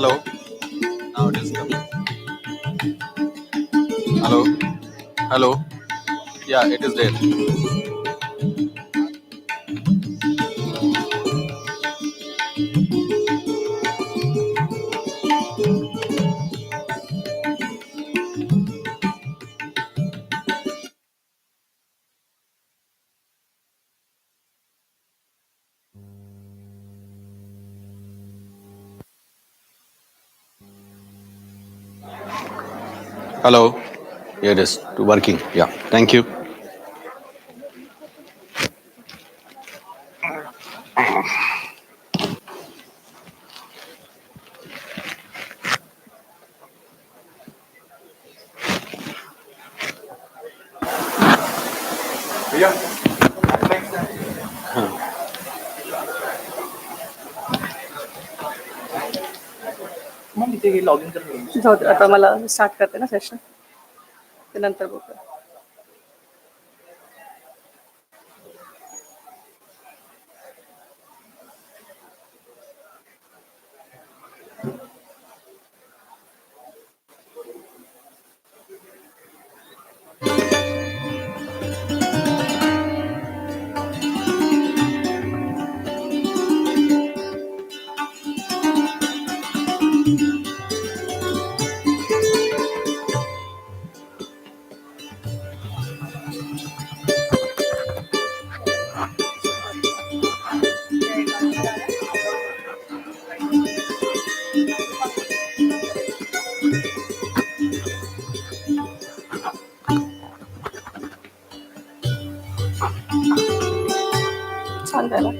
Hello. Now it is coming. Hello. Hello. Yeah, it is there. Hello. Yeah, it is working. Yeah. Thank you. मग इथे log in करतो जाऊ दे, आता मला start करते ना session ते नंतर बघूया. छान झालं.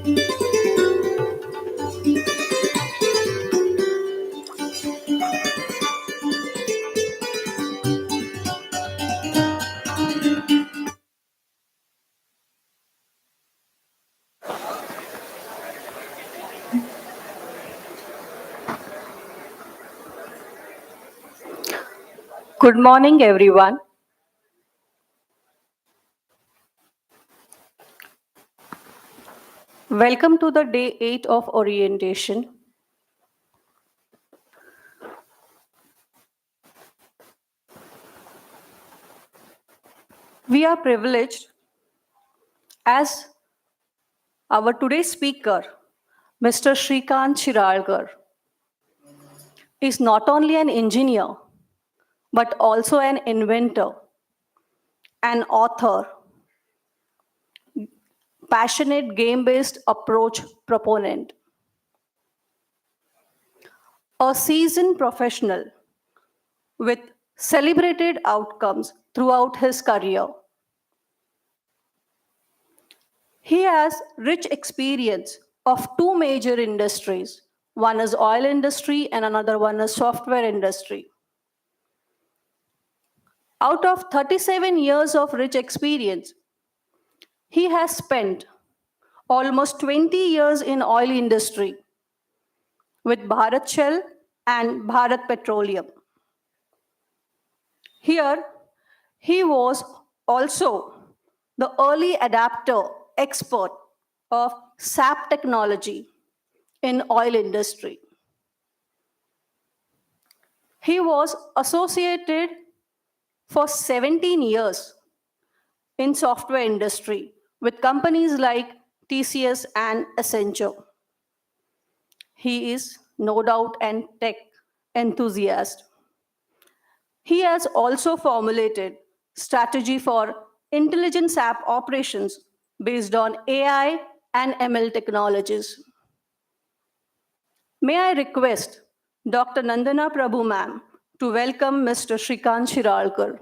Good morning, everyone. Welcome to the day 8 of orientation. We are privileged as our today's speaker, Mr. Shrikant Shiralkar, is not only an engineer, but also an inventor, an author, passionate game-based approach proponent, a seasoned professional with celebrated outcomes throughout his career. He has rich experience of two major industries. One is oil industry and another one is software industry. Out of 37 years of rich experience, he has spent almost 20 years in oil industry with Bharat Shell and Bharat Petroleum. Here, he was also the early adapter expert of SAP technology in oil industry. He was associated for 17 years in software industry with companies like TCS and Accenture. He is no doubt an tech enthusiast. He has also formulated strategy for intelligent SAP operations based on AI and ML technologies. May I request Dr. Nandana Prabhu ma'am to welcome Mr. Shrikant Shiralkar.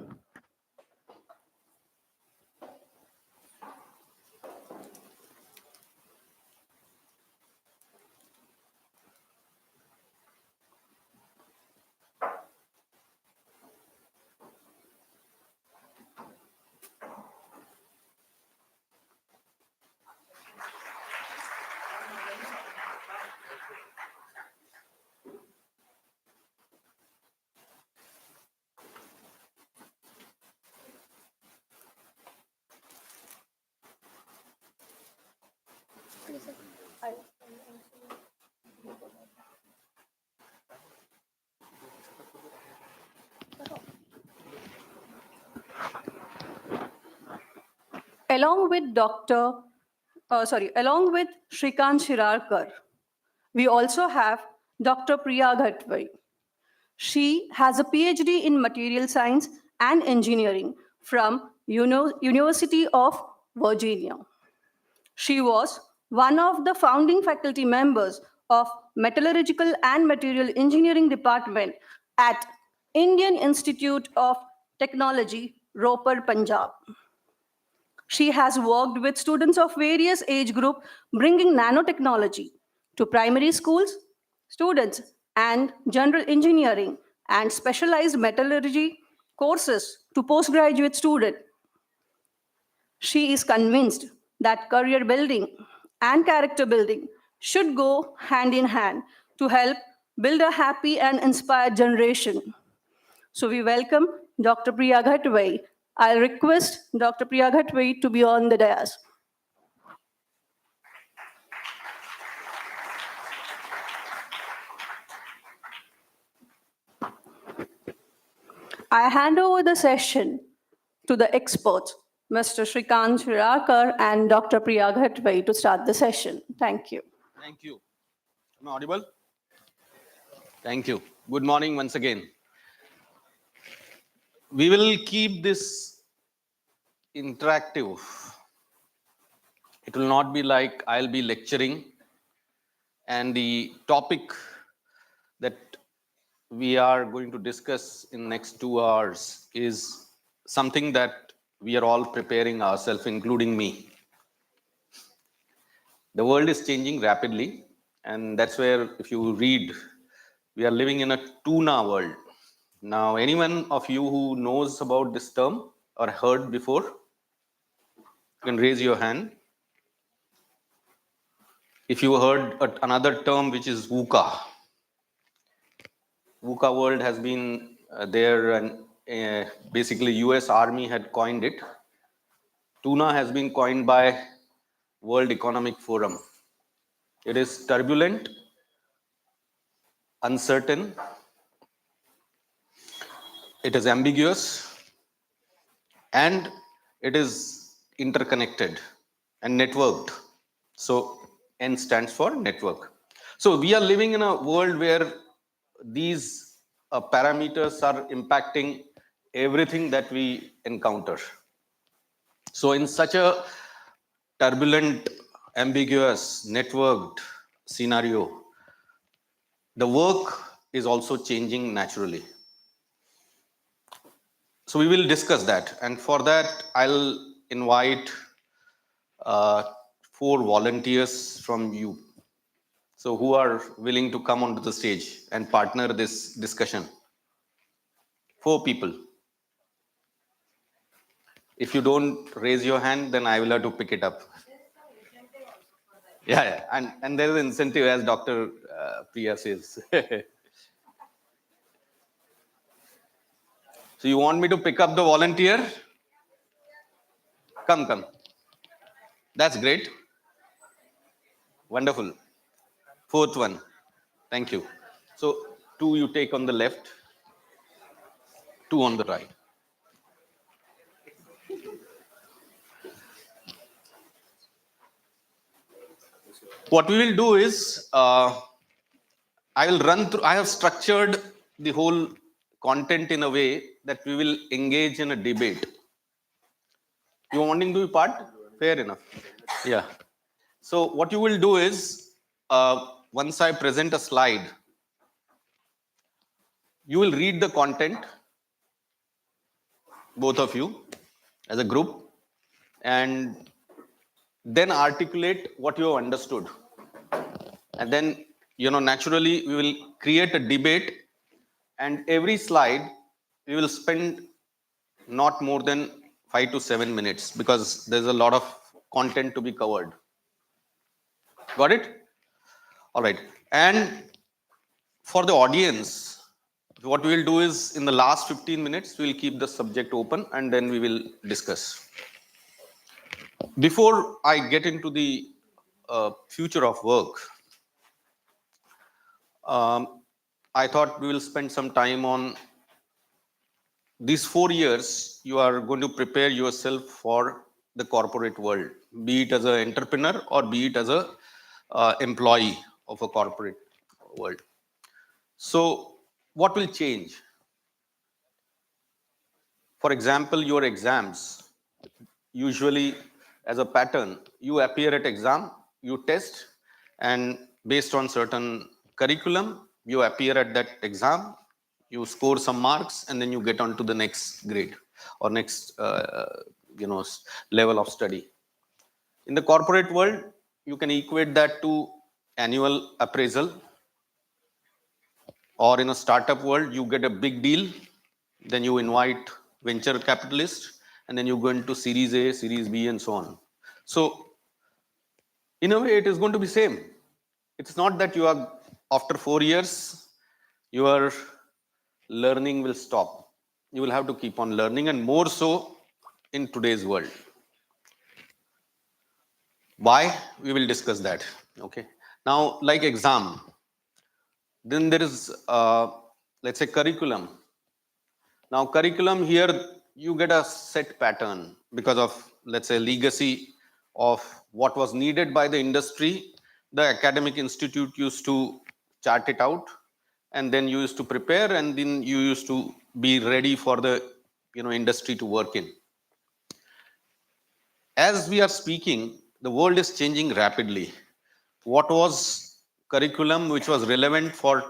Along with along with Shrikant Shirarkar, we also have Dr. Priya Ghatwai. She has a PhD in material science and engineering from University of Virginia. She was one of the founding faculty members of Metallurgical and Material Engineering Department at Indian Institute of Technology, Ropar, Punjab. She has worked with students of various age group bringing nanotechnology to primary schools, students, and general engineering and specialized metallurgy courses to postgraduate students. She is convinced that career building and character building should go hand in hand to help build a happy and inspired generation. So we welcome Dr. Priya Ghatwai. I'll request Dr. Priya Ghatwai to be on the dais. I hand over the session to the experts, Mr. Shrikant Shirakar and Dr. Priya Ghatwai, to start the session. Thank you. Thank you. Am I audible? Thank you. Good morning once again. We will keep this interactive. It will not be like I'll be lecturing, and the topic that we are going to discuss in next 2 hours is something that we are all preparing ourselves, including me. The world is changing rapidly, and that's where, if you read, we are living in a tuna world. Now, anyone of you who knows about this term or heard before, you can raise your hand. If you heard another term, which is VUCA. VUCA world has been there, and basically US Army had coined it. Tuna has been coined by World Economic Forum. It is turbulent, uncertain, it is ambiguous, and it is interconnected and networked. So N stands for network. So we are living in a world where these parameters are impacting everything that we encounter. So in such a turbulent, ambiguous, networked scenario, the work is also changing naturally. So we will discuss that. And for that, I'll invite 4 volunteers from you. So who are willing to come onto the stage and partner this discussion? 4 people. If you don't raise your hand, then I will have to pick it up. Yeah. And there is an incentive, as Dr. Priya says. So you want me to pick up the volunteer? Come. That's great. Wonderful. 4th one. Thank you. So 2 you take on the left, 2 on the right. What we will do is, I will run through, I have structured the whole content in a way that we will engage in a debate. You wanting to be part? Fair enough. Yeah. So what you will do is, once I present a slide, you will read the content, both of you, as a group, and then articulate what you have understood. And then, naturally, we will create a debate, and every slide, we will spend not more than 5 to 7 minutes, because there's a lot of content to be covered. Got it? All right. And for the audience, what we will do is, in the last 15 minutes, we will keep the subject open, and then we will discuss. Before I get into the future of work, I thought we will spend some time on these 4 years. You are going to prepare yourself for the corporate world, be it as an entrepreneur or be it as a employee of a corporate world. So what will change? For example, your exams, usually as a pattern, you appear at exam, you test, and based on certain curriculum, you appear at that exam, you score some marks, and then you get on to the next grade or next level of study. In the corporate world, you can equate that to annual appraisal, or in a startup world, you get a big deal, then you invite venture capitalists, and then you go into series A, series B, and so on. So in a way, it is going to be same. It's not that you are, after 4 years, your learning will stop. You will have to keep on learning, and more so in today's world. Why? We will discuss that. Okay. Now, like exam, then there is let's say curriculum. Now, curriculum here, you get a set pattern because of, let's say, legacy of what was needed by the industry. The academic institute used to chart it out, and then you used to prepare, and then you used to be ready for the industry to work in. As we are speaking, the world is changing rapidly. What was curriculum which was relevant for,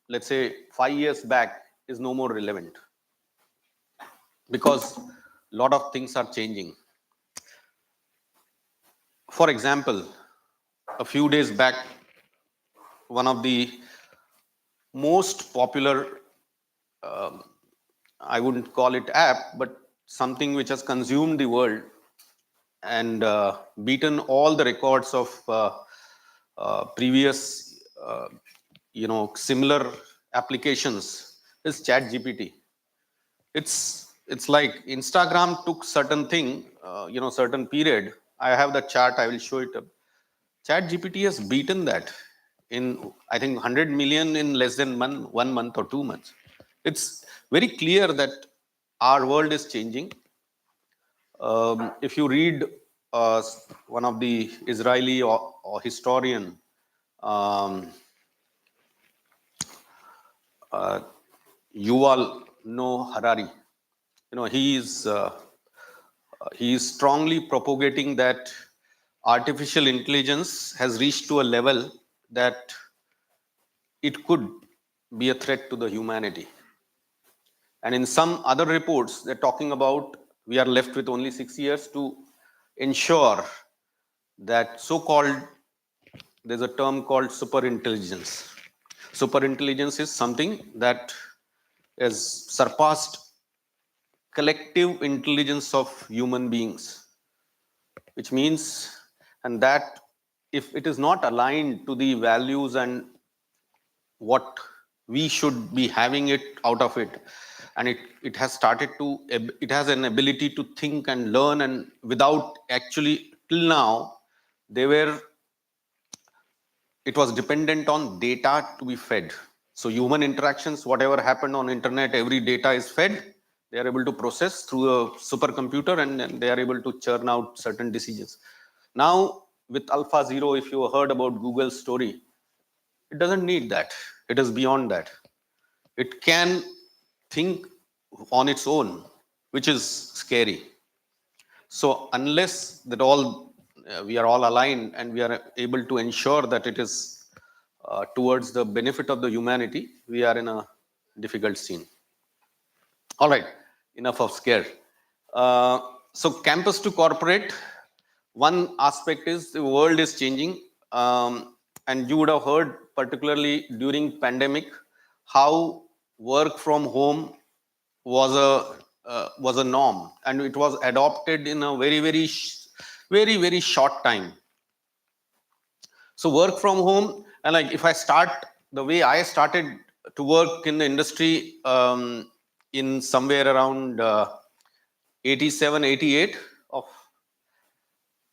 let's say, 5 years back is no more relevant, because a lot of things are changing. For example, a few days back, one of the most popular, I wouldn't call it app, but something which has consumed the world and beaten all the records of previous, similar applications is Chat GPT. It's like Instagram took certain thing, certain period. I have the chart, I will show it up. Chat GPT has beaten that in, I think, 100 million in less than 1 month or 2 months. It's very clear that our world is changing. If you read one of the Israeli or historian, um, Yuval Noah Harari, he is strongly propagating that artificial intelligence has reached to a level that it could be a threat to the humanity. And in some other reports, they're talking about we are left with only 6 years to ensure that so-called, there's a term called super intelligence. Super intelligence is something that has surpassed collective intelligence of human beings, which means, and that if it is not aligned to the values and what we should be having it out of it, and it has started to, it has an ability to think and learn, and without actually, till now, they were, it was dependent on data to be fed. So human interactions, whatever happened on internet, every data is fed. They are able to process through a supercomputer, and they are able to churn out certain decisions. Now, with AlphaZero, if you heard about Google's story, it doesn't need that. It is beyond that. It can think on its own, which is scary. So unless that all we are all aligned and we are able to ensure that it is towards the benefit of the humanity, we are in a difficult scene. All right, enough of scare. So campus to corporate, one aspect is the world is changing, and you would have heard, particularly during pandemic, how work from home was a norm, and it was adopted in a very short time. So work from home, and like if I start the way I started to work in the industry, in somewhere around 87, 88 of,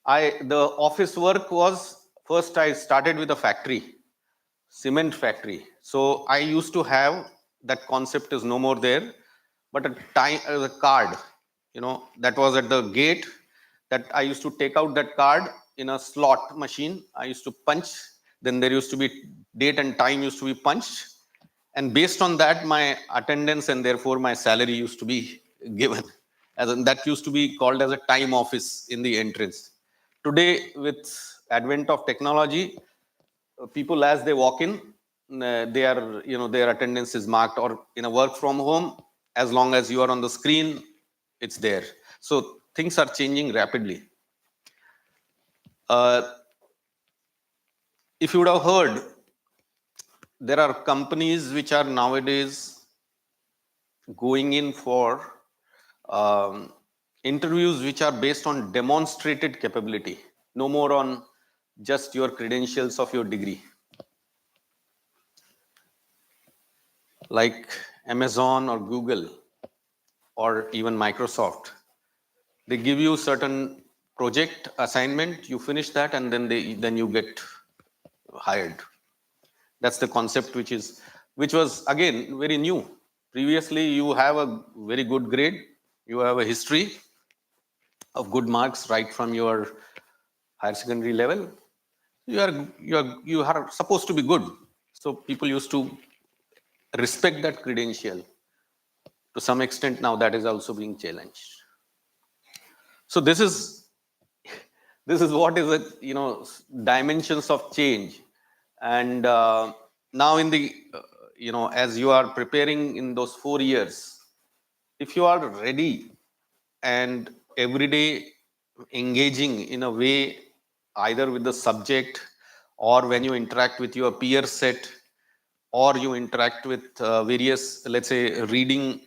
the office work was, first I started with a factory, cement factory. So I used to have, that concept is no more there, but a time, a card, that was at the gate. that I used to take out that card in a slot machine. I used to punch. Then there used to be date and time used to be punched. And based on that, my attendance and therefore my salary used to be given. That used to be called as a time office in the entrance. Today, with advent of technology, people as they walk in, their attendance is marked, or in a work from home, as long as you are on the screen, it's there. So things are changing rapidly. If you would have heard, there are companies which are nowadays going in for interviews which are based on demonstrated capability, no more on just your credentials of your degree. Like Amazon or Google or even Microsoft, they give you certain project assignment, you finish that, and then you get hired. That's the concept which was again very new. Previously, you have a very good grade, you have a history of good marks right from your higher secondary level. You are supposed to be good. So people used to respect that credential. To some extent, now that is also being challenged. So this is what is dimensions of change. And now in the as you are preparing in those 4 years, if you are ready and every day engaging in a way, either with the subject or when you interact with your peer set, or you interact with various, let's say, reading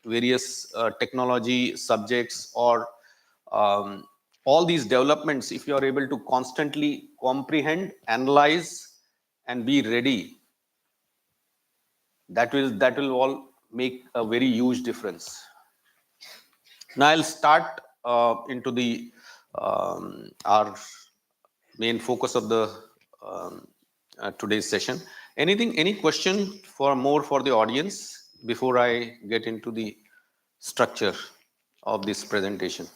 various technology subjects, or all these developments, if you are able to constantly comprehend, analyze, and be ready, that will all make a very huge difference. Now I'll start into the our main focus of the today's session. Any question for the audience before I get into the structure of this presentation?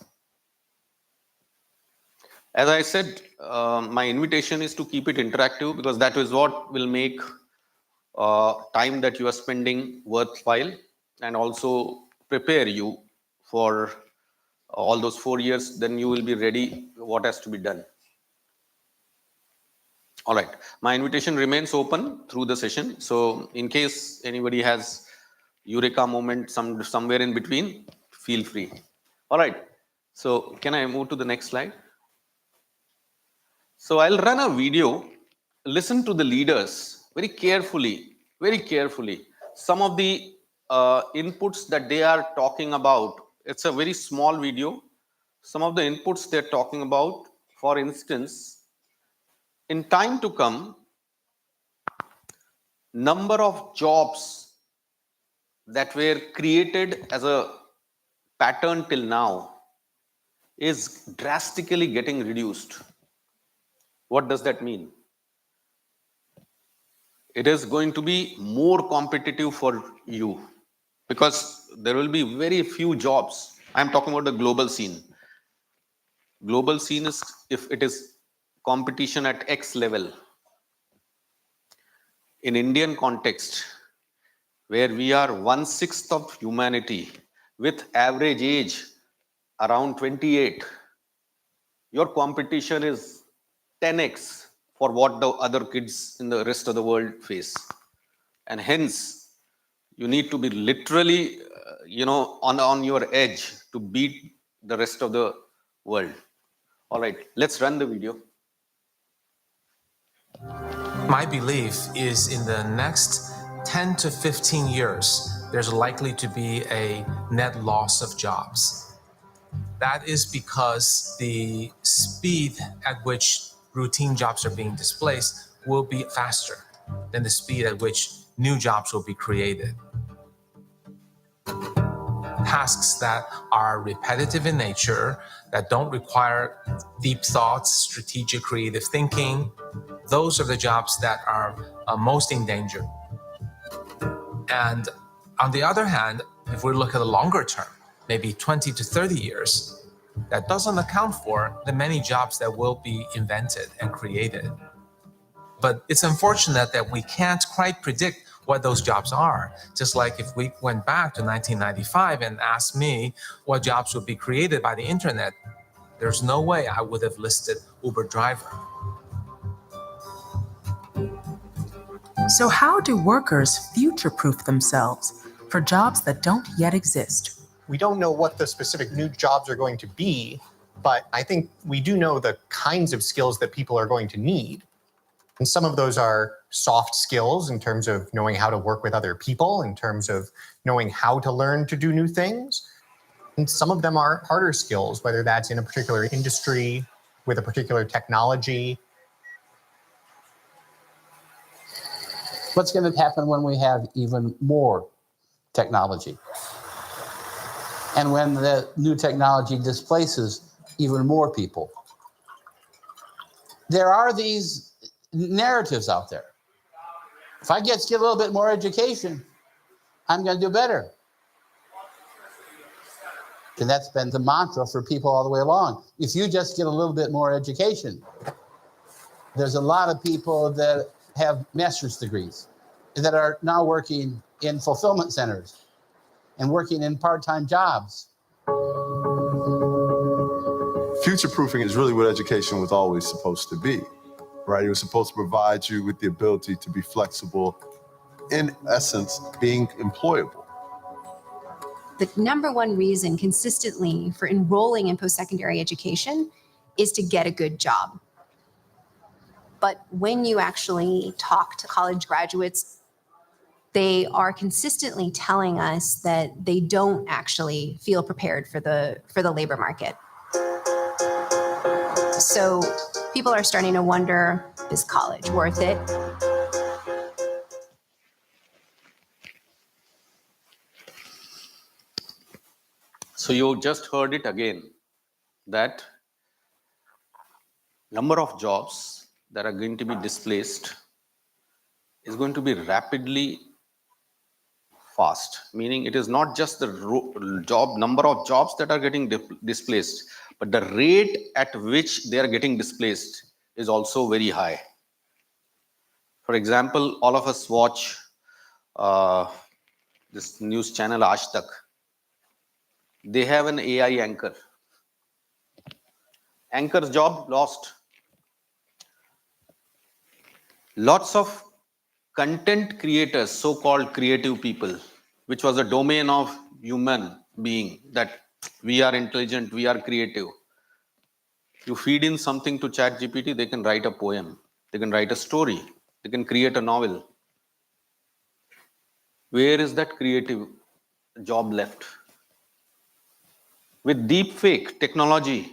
As I said, my invitation is to keep it interactive, because that is what will make time that you are spending worthwhile, and also prepare you for all those 4 years. Then you will be ready what has to be done. All right, my invitation remains open through the session. So in case anybody has eureka moment somewhere in between, feel free. All right, so can I move to the next slide? So I'll run a video. Listen to the leaders very carefully, very carefully. Some of the inputs that they are talking about, it's a very small video. Some of the inputs they're talking about, for instance, in time to come, number of jobs that were created as a pattern till now is drastically getting reduced. What does that mean? It is going to be more competitive for you, because there will be very few jobs. I'm talking about the global scene. Global scene is, if it is competition at X level. In Indian context, where we are 1/6 of humanity with average age around 28, your competition is 10x for what the other kids in the rest of the world face. And hence, you need to be literally, on your edge to beat the rest of the world. All right, let's run the video. My belief is in the next 10 to 15 years, there's likely to be a net loss of jobs. That is because the speed at which routine jobs are being displaced will be faster than the speed at which new jobs will be created. Tasks that are repetitive in nature, that don't require deep thoughts, strategic, creative thinking, those are the jobs that are most in danger. And on the other hand, if we look at the longer term, maybe 20 to 30 years, That doesn't account for the many jobs that will be invented and created. But it's unfortunate that we can't quite predict what those jobs are. Just like if we went back to 1995 and asked me what jobs would be created by the internet, there's no way I would have listed Uber driver. So how do workers future-proof themselves for jobs that don't yet exist? We don't know what the specific new jobs are going to be, but I think we do know the kinds of skills that people are going to need. And some of those are soft skills in terms of knowing how to work with other people, in terms of knowing how to learn to do new things. And some of them are harder skills, whether that's in a particular industry, with a particular technology. What's going to happen when we have even more technology? And when the new technology displaces even more people? There are these narratives out there. If I get a little bit more education, I'm going to do better. And that's been the mantra for people all the way along. If you just get a little bit more education, there's a lot of people that have master's degrees that are now working in fulfillment centers and working in part-time jobs. Future-proofing is really what education was always supposed to be, right? It was supposed to provide you with the ability to be flexible, in essence, being employable. The number one reason consistently for enrolling in post-secondary education is to get a good job. But when you actually talk to college graduates, they are consistently telling us that they don't actually feel prepared for the labor market. So people are starting to wonder, is college worth it? So you just heard it again, that number of jobs that are going to be displaced is going to be rapidly fast, meaning it is not just the number of jobs that are getting displaced, but the rate at which they are getting displaced is also very high. For example, all of us watch this news channel Aaj Tak. They have an AI anchor. Anchor's job lost. Lots of content creators, so-called creative people, which was a domain of human being, that we are intelligent, we are creative. You feed in something to ChatGPT, they can write a poem, they can write a story, they can create a novel. Where is that creative job left? With deep fake technology,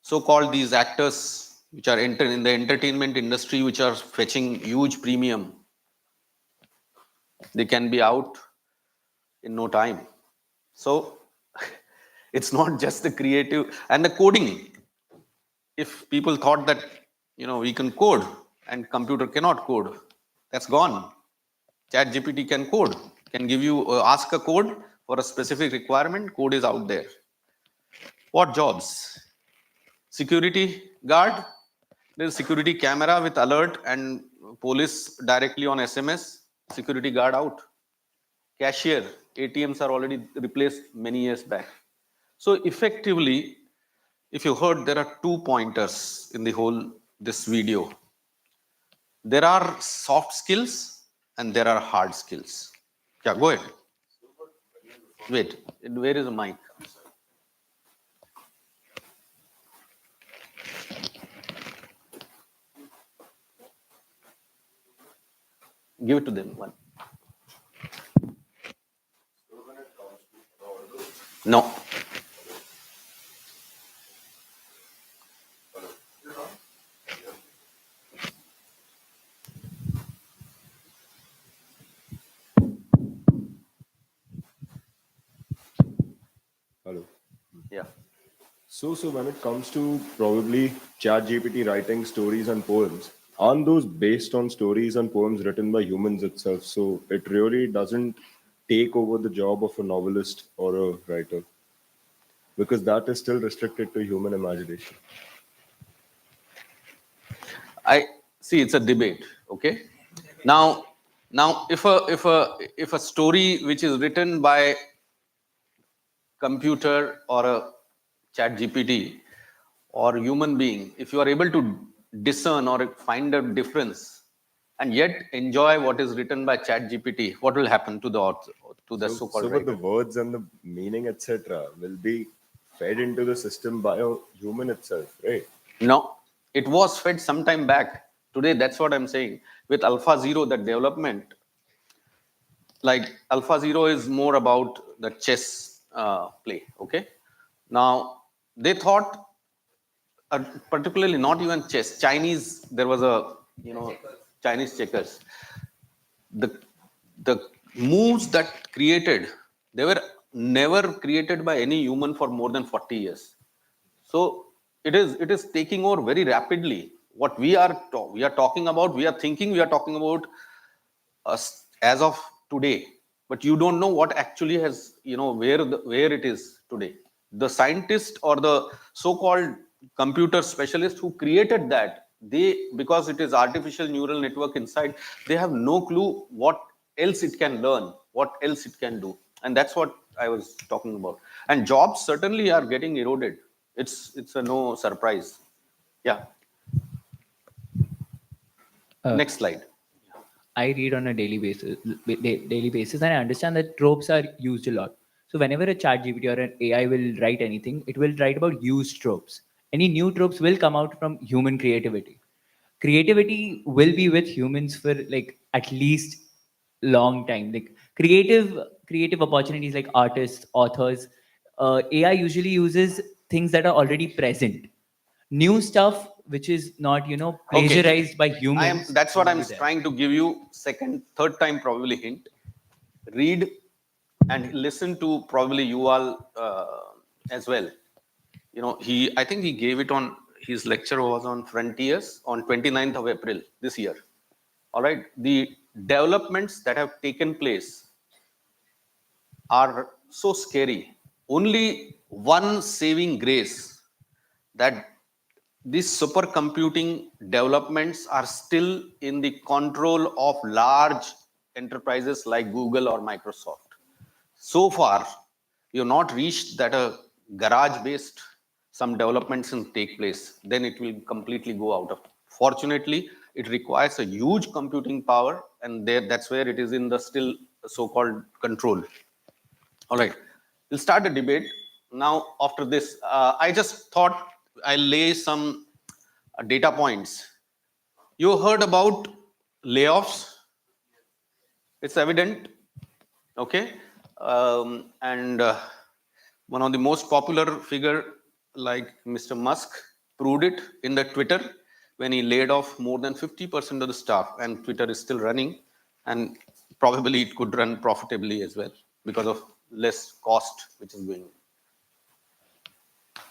so-called these actors which are in the entertainment industry, which are fetching huge premium, they can be out in no time. So it's not just the creative and the coding. If people thought that, we can code and computer cannot code, that's gone. ChatGPT can code, can give you, ask a code for a specific requirement, code is out there. What jobs? Security guard, there's security camera with alert and police directly on SMS, security guard out. Cashier, ATMs are already replaced many years back. So effectively, if you heard, there are 2 pointers in this video. There are soft skills and there are hard skills. Yeah, go ahead. Wait, where is the mic? Give it to them. One. No. Hello. Yeah. So when it comes to probably ChatGPT writing stories and poems, aren't those based on stories and poems written by humans itself? So it really doesn't take over the job of a novelist or a writer. because that is still restricted to human imagination. I see it's a debate. Okay. Now, if a story which is written by computer or a chat GPT or human being, if you are able to discern or find a difference and yet enjoy what is written by chat GPT, what will happen to the author, to the so-called But the writer? words and the meaning, etc., will be fed into the system by a human itself, right? No, it was fed some time back. Today, that's what I'm saying. With Alpha Zero, the development, like Alpha Zero is more about the chess play. Okay. Now, they thought, particularly not even chess, Chinese, there was a, Chinese checkers. The, the moves that created, they were never created by any human for more than 40 years. So it is taking over very rapidly. What we are talking about, we are thinking we are talking about us as of today, but you don't know what actually has, where it is today. The scientist or the so-called computer specialist who created that, they, because it is artificial neural network inside, they have no clue what else it can learn, what else it can do. And that's what I was talking about. And jobs certainly are getting eroded. It's a no surprise. Yeah. Next slide. I read on a daily basis, and I understand that tropes are used a lot. So whenever a chat GPT or an AI will write anything, it will write about used tropes. Any new tropes will come out from human creativity. Creativity will be with humans for like at least long time. Like creative opportunities like artists, authors. AI usually uses things that are already present. New stuff which is not Okay. plagiarized by humans That's what won't I'm be there. trying to give you second, third time probably hint. Read and listen to probably Yuval as well. I think he gave it on, his lecture was on Frontiers on 29th of April this year. All right. The developments that have taken place are so scary. Only one saving grace, that these supercomputing developments are still in the control of large enterprises like Google or Microsoft. So far, you have not reached that a garage based some developments can take place, then it will completely go out of. Fortunately, it requires a huge computing power, and that's where it is in the still so-called control. All right, we'll start a debate now. After this, I just thought I'll lay some data points. You heard about layoffs. It's evident. Okay. And one of the most popular figure, like Mr. Musk, proved it in the Twitter when he laid off more than 50% of the staff, and Twitter is still running, and probably it could run profitably as well because of less cost which is going.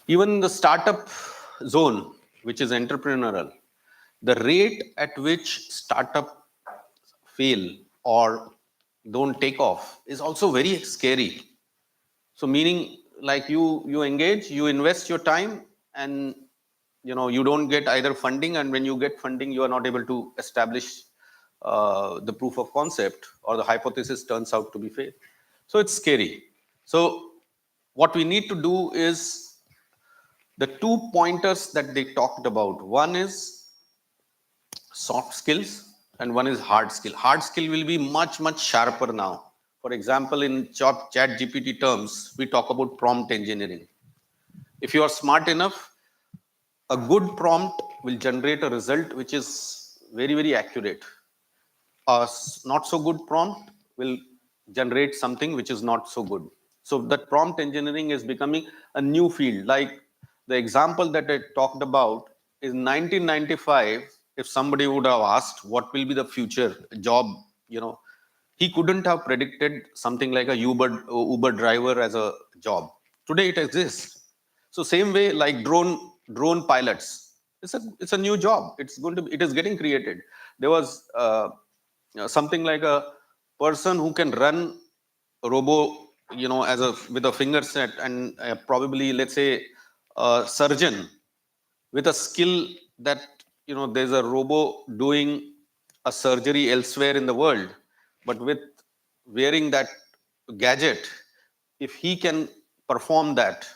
Even the startup zone, which is entrepreneurial, the rate at which startup fail or don't take off is also very scary. So meaning, like, you engage, you invest your time, and you don't get either funding, and when you get funding you are not able to establish the proof of concept, or the hypothesis turns out to be fail. So it's scary. So what we need to do is the two pointers that they talked about. One is soft skills and one is hard skill. Hard skill will be much sharper now. For example, in chat GPT terms, we talk about prompt engineering. If you are smart enough, a good prompt will generate a result which is very accurate. A not so good prompt will generate something which is not so good. So that prompt engineering is becoming a new field. Like the example that I talked about is 1995. If somebody would have asked what will be the future job, he couldn't have predicted something like a Uber driver as a job. Today it exists. So same way, like drone pilots, it's a new job. It is getting created. There was something like a person who can run robo as a with a finger set, and probably, let's say, a surgeon with a skill that, there's a robo doing a surgery elsewhere in the world, but with wearing that gadget, if he can perform that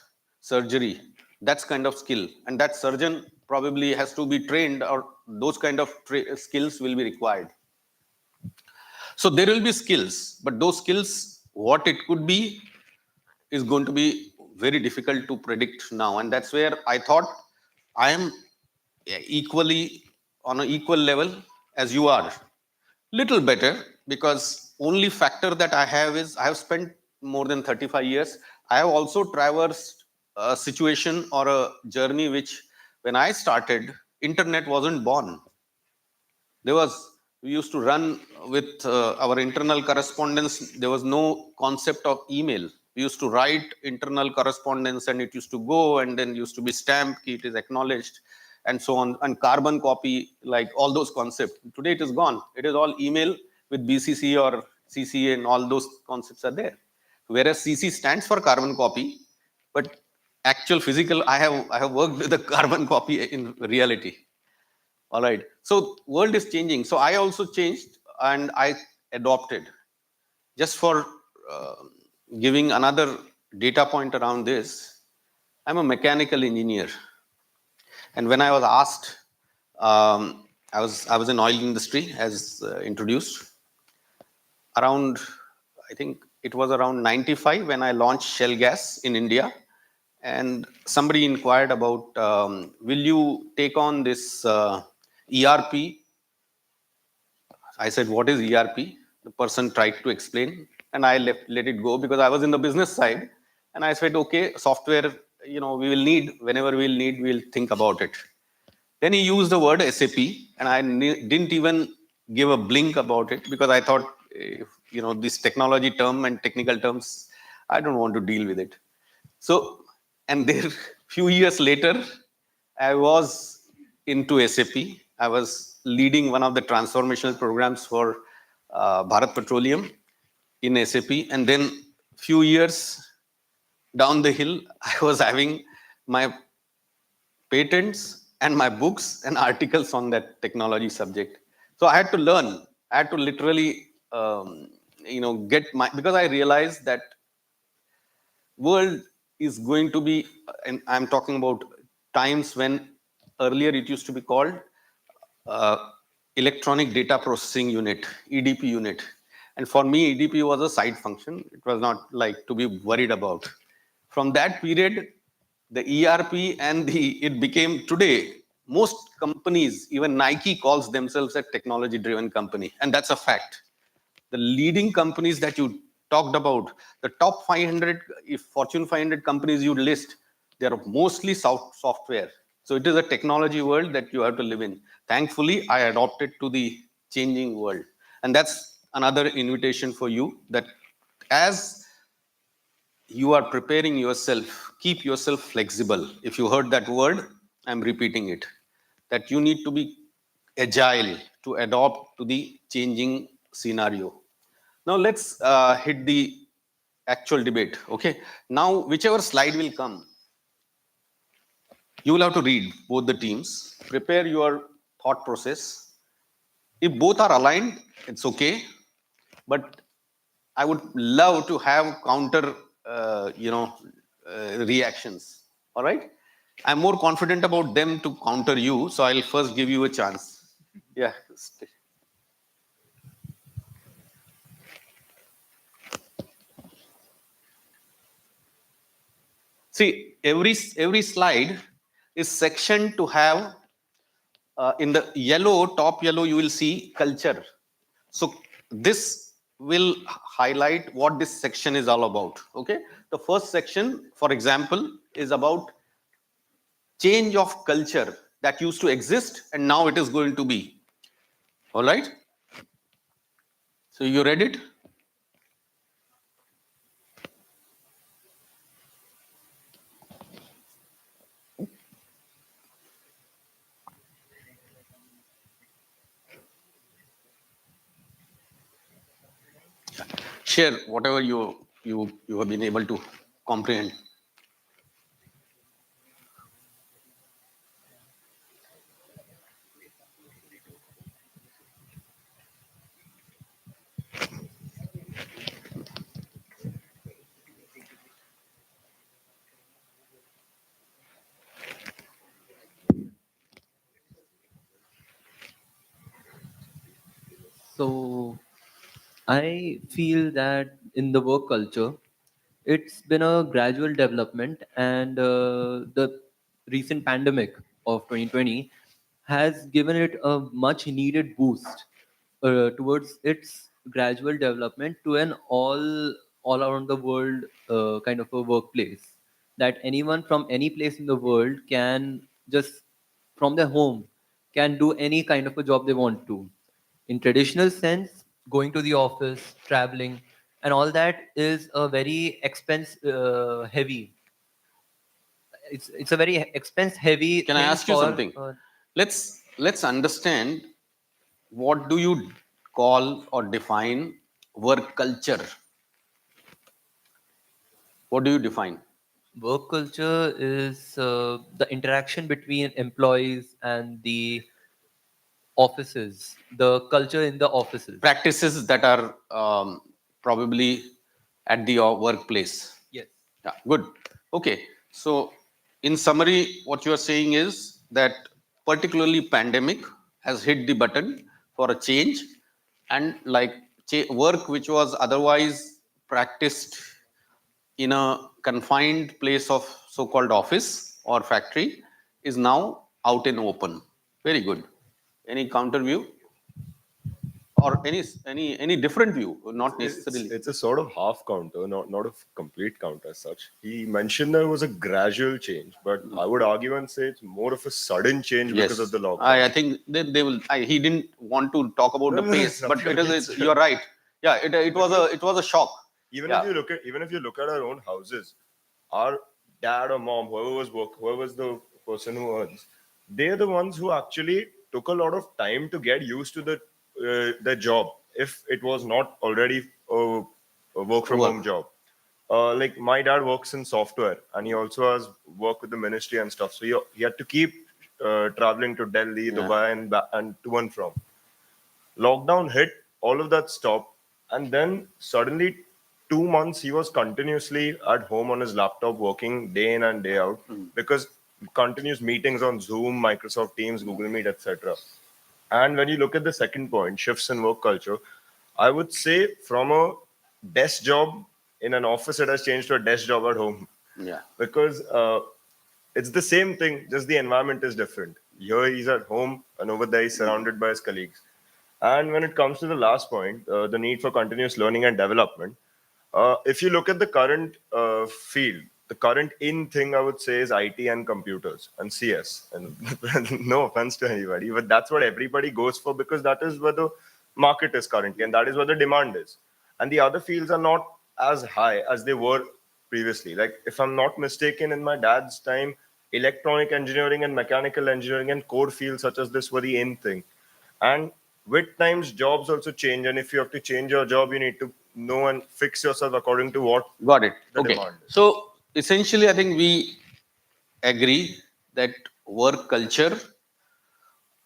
surgery, that's kind of skill, and that surgeon probably has to be trained, or those kind of skills will be required. So there will be skills, but those skills, what it could be, is going to be very difficult to predict now. And that's where I thought I am equally on an equal level as you are. Little better, because only factor that I have is I have spent more than 35 years. I have also traversed a situation or a journey which, when I started, internet wasn't born. There was, we used to run with our internal correspondence. There was no concept of email. We used to write internal correspondence, and it used to go, and then used to be stamped, it is acknowledged, and so on, and carbon copy, like all those concepts. Today it is gone. It is all email with BCC or CCA, and all those concepts are there. Whereas CC stands for carbon copy, but actual physical, I have worked with the carbon copy in reality. All right. So world is changing. So I also changed, and I adopted. Just for uh, giving another data point around this, I'm a mechanical engineer, and when I was asked, I was in oil industry, as introduced. Around, I think it was around 95 when I launched Shell Gas in India, and somebody inquired about, will you take on this ERP? I said, what is ERP? The person tried to explain, and I let it go, because I was in the business side. And I said, okay, software, we will need, whenever we'll need, we'll think about it. Then he used the word SAP, and I didn't even give a blink about it, because I thought, this technology term and technical terms, I don't want to deal with it. So, and there, few years later, I was into SAP. I was leading one of the transformational programs for Bharat Petroleum in SAP. And then few years down the hill, I was having my patents and my books and articles on that technology subject. So I had to learn. I had to literally, get my, because I realized that world is going to be, and I'm talking about times when earlier it used to be called uh, electronic data processing unit, EDP unit. And for me, EDP was a side function. It was not like to be worried about. From that period, the ERP and it became, today, most companies, even Nike calls themselves a technology driven company. And that's a fact. The leading companies that you talked about, the top 500, if Fortune 500 companies you list, they are mostly software. So it is a technology world that you have to live in. Thankfully, I adopted to the changing world. And that's another invitation for you, that as you are preparing yourself, keep yourself flexible. If you heard that word, I'm repeating it, that you need to be agile to adopt to the changing scenario. Now let's hit the actual debate. Okay. Now, whichever slide will come, you will have to read both the teams, prepare your thought process. If both are aligned, it's okay. But I would love to have counter, reactions. All right. I'm more confident about them to counter you. So I'll first give you a chance. Yeah. See, every slide is sectioned to have, in the yellow, top yellow, you will see culture. So this will highlight what this section is all about. Okay. The first section, for example, is about change of culture that used to exist and now it is going to be. All right. So you read it? Share whatever you you have been able to comprehend. So I feel that in the work culture, it's been a gradual development, and the recent pandemic of 2020 has given it a much needed boost towards its gradual development to an all around the world kind of a workplace that anyone from any place in the world can just from their home can do any kind of a job they want to. In traditional sense, going to the office, traveling, and all that is a very expense heavy. It's a very expense heavy Can I thing ask you for. something? Let's understand, what do you call or define work culture? What do you define? Work culture is the interaction between employees and the offices, the culture in the offices. Practices that are probably at the workplace. Yes. Yeah, good. Okay. So, in summary, what you are saying is that particularly pandemic has hit the button for a change, and like work which was otherwise practiced in a confined place of so-called office or factory is now out in open. Very good. Any counter view or any different view? Not necessarily. It's a sort of half counter, not a complete counter as such. He mentioned there was a gradual change, but I would argue and say it's more of a sudden change Yes, because of the lockdown. I think they will. He didn't want to talk about the No, pace, but nothing it is. against You're him. right. Yeah, it was a shock. Even Yeah. if you look at our own houses, our dad or mom, whoever was the person who earns, they're the ones who actually took a lot of time to get used to the job if it was not already a work from home job. Like my dad works in software and he also has work with the ministry and stuff. So he had to keep traveling to Delhi, Yeah. Dubai, and to and from. Lockdown hit, all of that stopped, and then suddenly 2 months he was continuously at home on his laptop working day in and day out because continuous meetings on Zoom, Microsoft Teams, Google Meet, etc. And when you look at the second point, shifts in work culture, I would say from a desk job in an office, it has changed to a desk job at home Yeah. because it's the same thing, just the environment is different. Here he's at home, and over there he's surrounded by his colleagues. And when it comes to the last point, the need for continuous learning and development, if you look at the current field, the current in thing I would say is IT and computers and CS. And no offense to anybody, but that's what everybody goes for because that is where the market is currently and that is where the demand is. And the other fields are not as high as they were previously. Like if I'm not mistaken, in my dad's time, electronic engineering and mechanical engineering and core fields such as this were the in thing. And with times, jobs also change. And if you have to change your job, you need to know and fix yourself according to what Got it. the Okay. demand is. So essentially, I think we agree that work culture.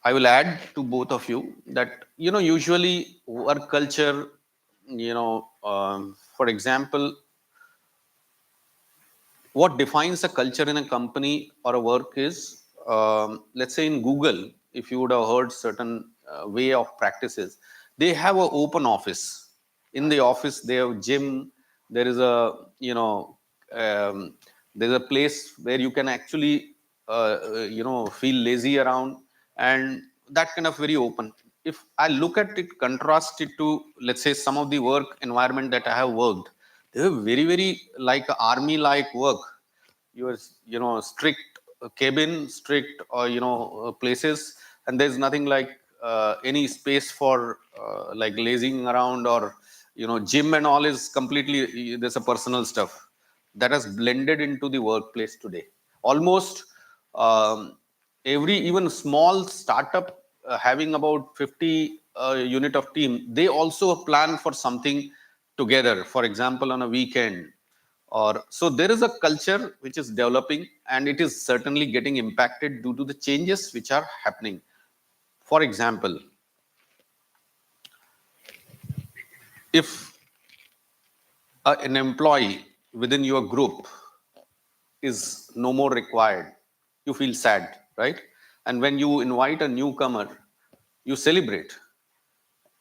I will add to both of you that usually work culture. For example, what defines a culture in a company or a work is, let's say in Google, if you would have heard certain way of practices, they have an open office. In the office they have gym, there is a um, there's a place where you can actually feel lazy around, and that kind of very open. If I look at it, contrast it to, let's say, some of the work environment that I have worked, they were very very like army like work. Your strict cabin, strict places, and there's nothing like any space for like lazing around, or gym and all is completely, there's a personal stuff that has blended into the workplace today. Almost every, even small startup having about 50 unit of team, they also plan for something together, for example, on a weekend. Or so there is a culture which is developing, and it is certainly getting impacted due to the changes which are happening. For example, if an employee within your group is no more required, you feel sad, right? And when you invite a newcomer, you celebrate.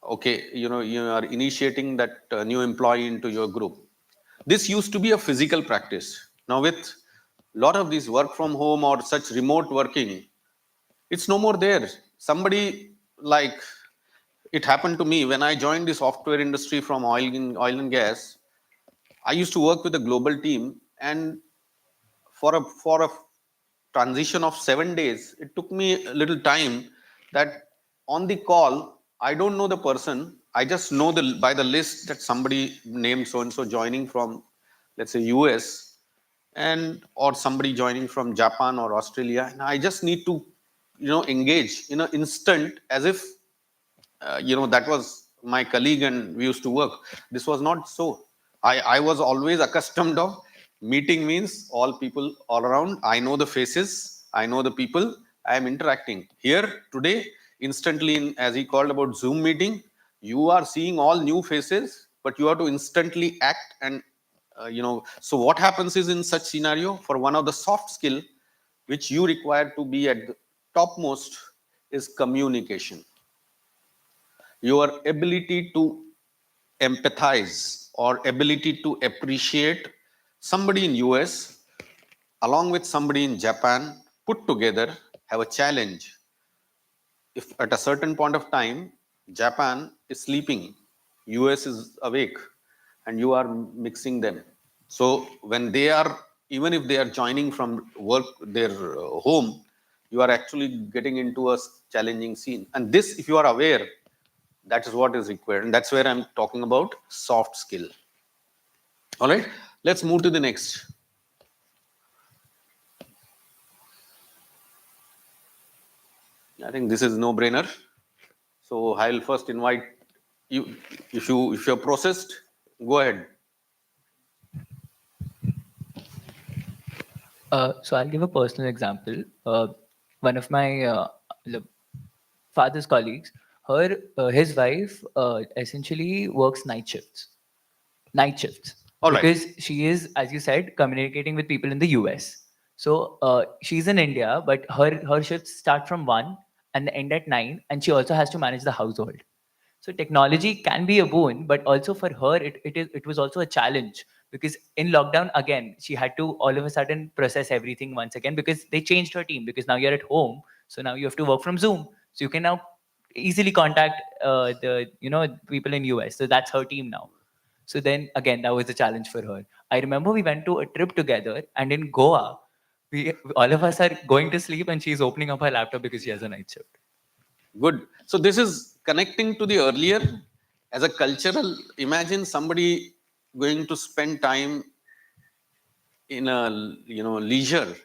Okay, you are initiating that new employee into your group. This used to be a physical practice. Now with a lot of these work from home or such remote working, it's no more there. Somebody, like, it happened to me when I joined the software industry from oil and gas. I used to work with a global team, and for a transition of 7 days, it took me a little time. That on the call, I don't know the person. I just know by the list that somebody named so and so joining from, let's say, US, and or somebody joining from Japan or Australia, and I just need to engage in an instant, as if that was my colleague and we used to work. This was not so. I was always accustomed of meeting means all people all around. I know the faces, I know the people, I am interacting. Here today, instantly, as he called about Zoom meeting, you are seeing all new faces, but you have to instantly act. And so what happens is, in such scenario, for one of the soft skill which you require to be at the topmost is communication. Your ability to empathize or ability to appreciate somebody in US along with somebody in Japan put together have a challenge. If at a certain point of time Japan is sleeping, US is awake, and you are mixing them. So when they are, even if they are joining from work, their home, you are actually getting into a challenging scene. And this, if you are aware, that is what is required, and that's where I'm talking about soft skill. All right, let's move to the next. I think this is no brainer. So I'll first invite you. If you're processed, go ahead. So I'll give a personal example. One of my father's colleagues, his wife essentially works night shifts, All right. because she is, as you said, communicating with people in the US. So she's in India, but her shifts start from 1 and end at 9, and she also has to manage the household. So technology can be a boon, but also for her, it was also a challenge, because in lockdown, again, she had to all of a sudden process everything once again, because they changed her team, because now you're at home. So now you have to work from Zoom. So you can now easily contact the people in US. So that's her team now. So then again, that was a challenge for her. I remember we went to a trip together, and in Goa, we all of us are going to sleep, and she's opening up her laptop because she has a night shift. Good. So this is connecting to the earlier. As a cultural, imagine somebody going to spend time in a leisure,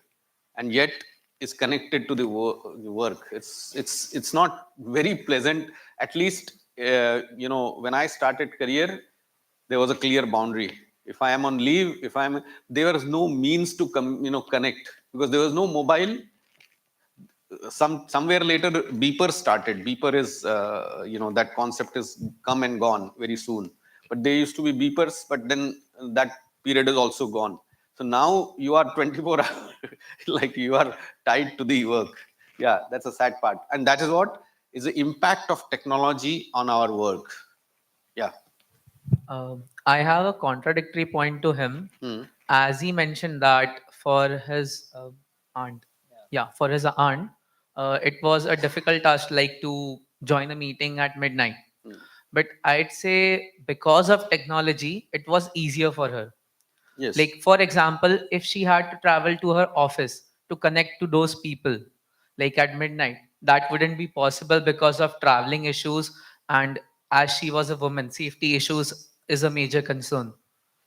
and yet is connected to the work. It's not very pleasant. At least when I started career, there was a clear boundary. If I am on leave, there was no means to connect, because there was no mobile. Somewhere later beeper started. Beeper is that concept is come and gone very soon, but there used to be beepers, but then that period is also gone. So now you are 24 hours like you are tied to the work. Yeah, that's a sad part, and that is what is the impact of technology on our work. Yeah. I have a contradictory point to him, as he mentioned that for his aunt, for his aunt, it was a difficult task, like to join a meeting at midnight. But I'd say because of technology, it was easier for her. Yes. Like, for example, if she had to travel to her office to connect to those people, like at midnight, that wouldn't be possible because of traveling issues. And as she was a woman, safety issues is a major concern.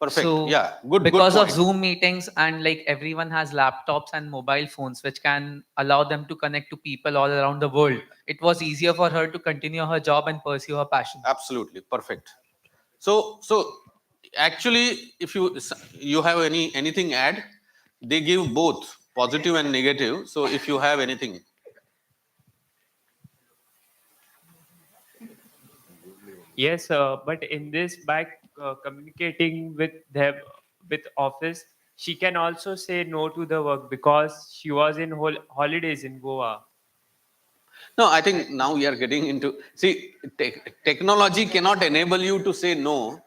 Perfect. So, Yeah, good because of point. Zoom meetings, and like everyone has laptops and mobile phones, which can allow them to connect to people all around the world, it was easier for her to continue her job and pursue her passion. Absolutely perfect. So actually, if you have anything add, they give both positive and negative. So if you have anything. Yes, but in this, by communicating with them with office, she can also say no to the work because she was in holidays in Goa. No, I think now we are getting into, see, technology cannot enable you to say no.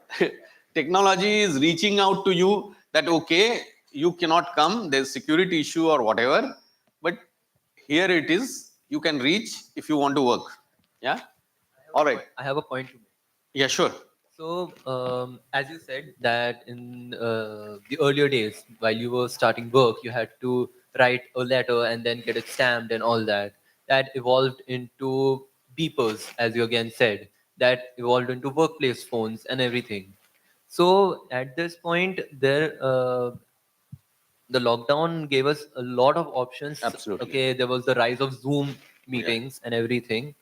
Technology is reaching out to you that, okay, you cannot come, there's security issue or whatever, but here it is, you can reach if you want to work. Yeah. All right. I have a point to make. Yeah, sure. So, as you said, that in the earlier days, while you were starting work, you had to write a letter and then get it stamped and all that. That evolved into beepers, as you again said. That evolved into workplace phones and everything. So, at this point, the lockdown gave us a lot of options. Absolutely. Okay, there was the rise of Zoom meetings and everything.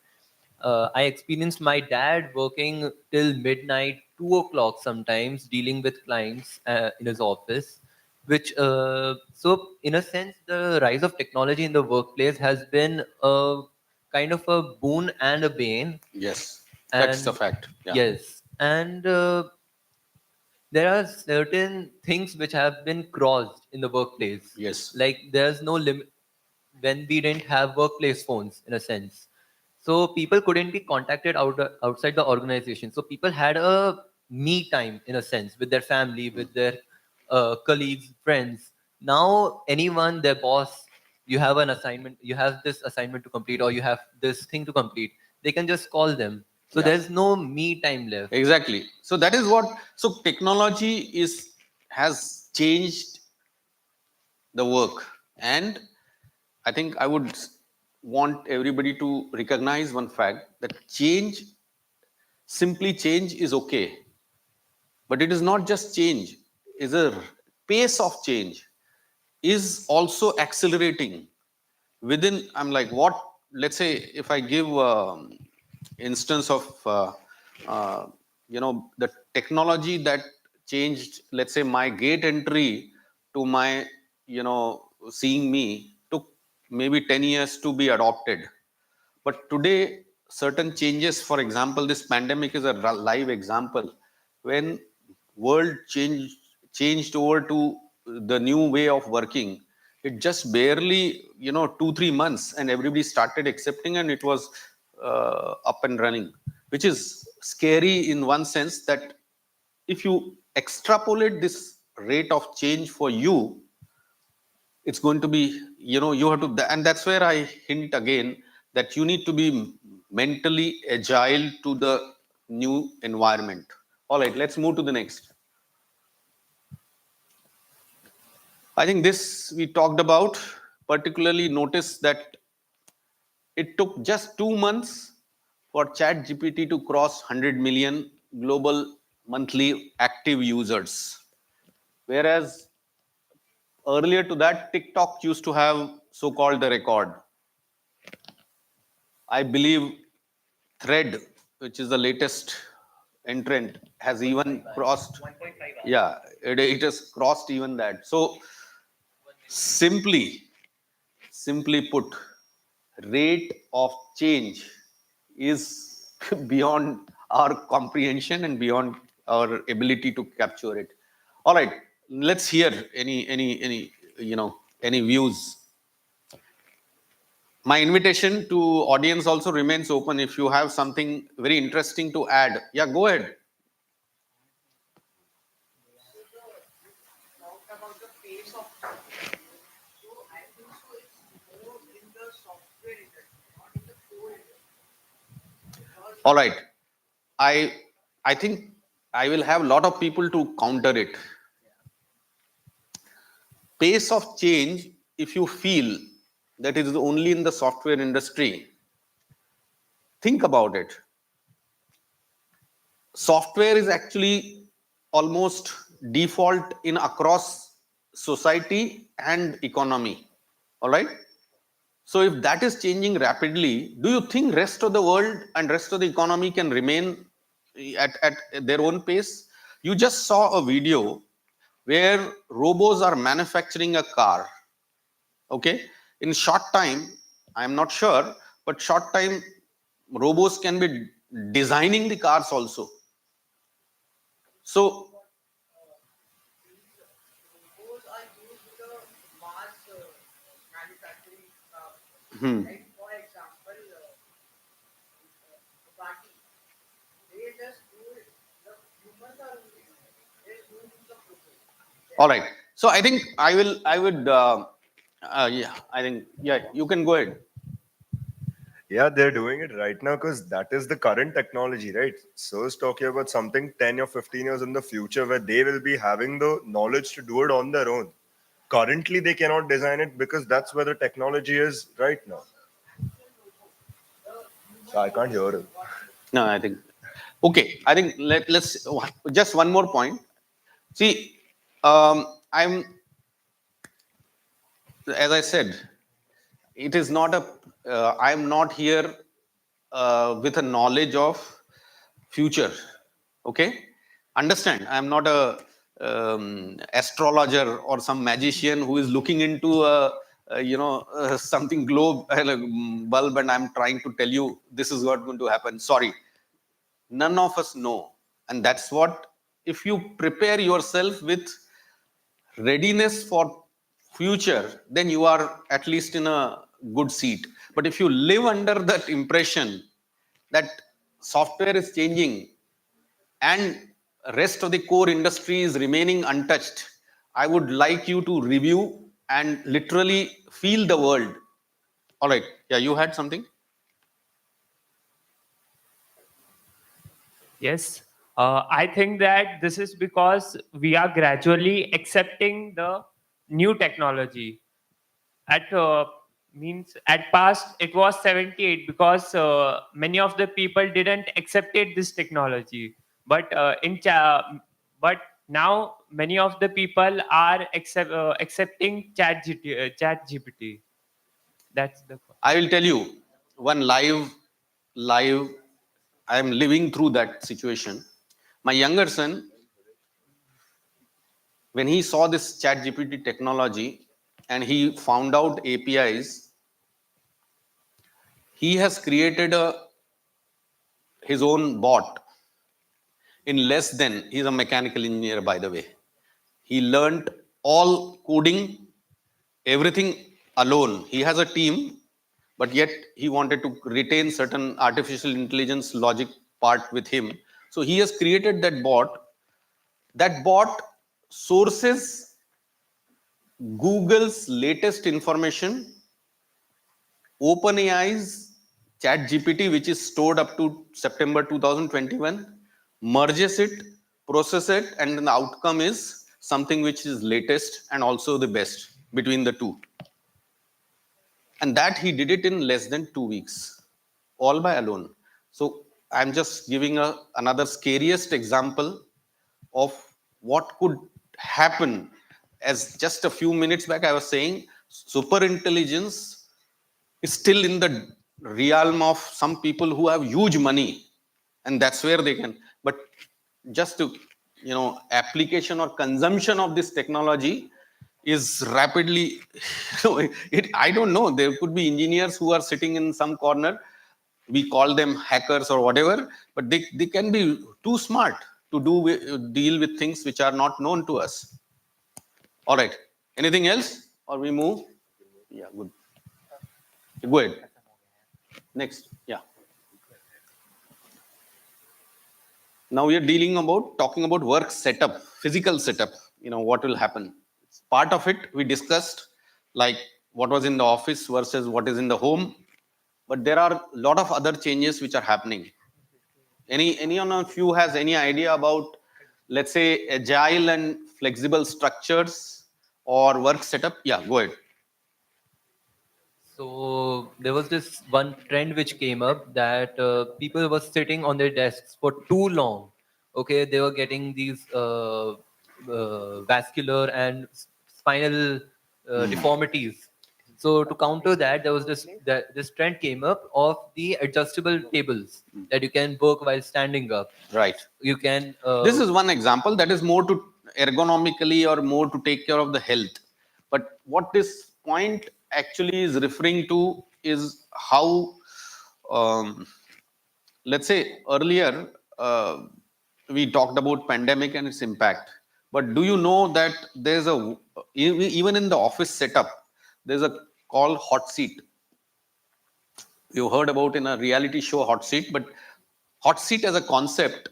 I experienced my dad working till midnight, 2 o'clock sometimes, dealing with clients in his office. So in a sense, the rise of technology in the workplace has been a kind of a boon and a bane. Yes, that's And the fact. Yeah. yes, and there are certain things which have been crossed in the workplace. Yes. Like there's no limit when we didn't have workplace phones in a sense. So people couldn't be contacted outside the organization. So people had a me time in a sense with their family, with their colleagues, friends. Now anyone, their boss, you have an assignment, you have this assignment to complete, or you have this thing to complete. They can just call them. So Yeah. there's no me time left. Exactly. So that is what, so technology has changed the work. And I think I would want everybody to recognize one fact that simply change is okay. But it is not just change, is a pace of change is also accelerating within. I'm like, what, let's say if I give instance of uh, the technology that changed, let's say, my gate entry to my, seeing me took maybe 10 years to be adopted. But today, certain changes, for example, this pandemic is a live example. When world changed over to the new way of working, it just barely, 2-3 months, and everybody started accepting, and it was up and running, which is scary in one sense that if you extrapolate this rate of change for you, it's going to be, you have to, and that's where I hint again that you need to be mentally agile to the new environment. All right, let's move to the next. I think this we talked about. Particularly notice that it took just 2 months for chat gpt to cross 100 million global monthly active users, whereas earlier to that, TikTok used to have so-called the record. I believe Thread, which is the latest entrant, has even crossed. Yeah, it has crossed even that. So simply put, rate of change is beyond our comprehension and beyond our ability to capture it. All right, let's hear any views. My invitation to audience also remains open. If you have something very interesting to add, yeah, go ahead. All right, I think I will have a lot of people to counter it. Pace of change, if you feel that it is only in the software industry, think about it. Software is actually almost default in across society and economy. All right. So if that is changing rapidly, do you think rest of the world and rest of the economy can remain at their own pace? You just saw a video where robots are manufacturing a car. Okay, in short time, I'm not sure, but short time, robots can be designing the cars also. So, hmm. All right. So I think I would, yeah, I think, yeah, you can go ahead. Yeah, they're doing it right now because that is the current technology, right? So it's talking about something 10 or 15 years in the future where they will be having the knowledge to do it on their own. Currently, they cannot design it because that's where the technology is right now. So I can't hear it. No, I think, okay. I think let's just one more point. See, I'm, as I said, it is not a, I'm not here with a knowledge of future. Okay, understand? I'm not a astrologer or some magician who is looking into something globe bulb, and I'm trying to tell you this is what going to happen. Sorry, none of us know, and that's what, if you prepare yourself with readiness for future, then you are at least in a good seat. But if you live under that impression that software is changing and rest of the core industry is remaining untouched, I would like you to review and literally feel the world. All right, yeah, you had something. Yes, I think that this is because we are gradually accepting the new technology. At means at past it was 78 because many of the people didn't accepted this technology. But but now many of the people are accepting Chat GPT. That's the. I will tell you one live. I am living through that situation. My younger son, when he saw this chat GPT technology and he found out APIs, he has created his own bot in less than, he's a mechanical engineer, by the way. He learned all coding, everything alone. He has a team, but yet he wanted to retain certain artificial intelligence logic part with him. So he has created that bot. That bot sources Google's latest information, OpenAI's ChatGPT, which is stored up to September 2021, merges it, process it, and then the outcome is something which is latest and also the best between the two. And that he did it in less than 2 weeks, all by alone. So I'm just giving another scariest example of what could happen. As just a few minutes back I was saying, super intelligence is still in the realm of some people who have huge money, and that's where they can. But just to, application or consumption of this technology is rapidly, I don't know, there could be engineers who are sitting in some corner, we call them hackers or whatever, but they can be too smart to deal with things which are not known to us. All right, anything else or we move? Yeah, good. Go ahead. Next. Yeah. Now we are talking about work setup, physical setup. What will happen. Part of it we discussed, like what was in the office versus what is in the home. But there are a lot of other changes which are happening. Any of you has any idea about, let's say, agile and flexible structures or work setup? Yeah, go ahead. So there was this one trend which came up that people were sitting on their desks for too long. Okay, they were getting these vascular and spinal deformities. So to counter that, there was this trend came up of the adjustable tables that you can work while standing up. Right. You can. This is one example that is more to ergonomically or more to take care of the health. But what this point actually is referring to is how, let's say earlier, we talked about pandemic and its impact. But do you know that there's even in the office setup, there's a call hot seat. You heard about in a reality show hot seat, but hot seat as a concept,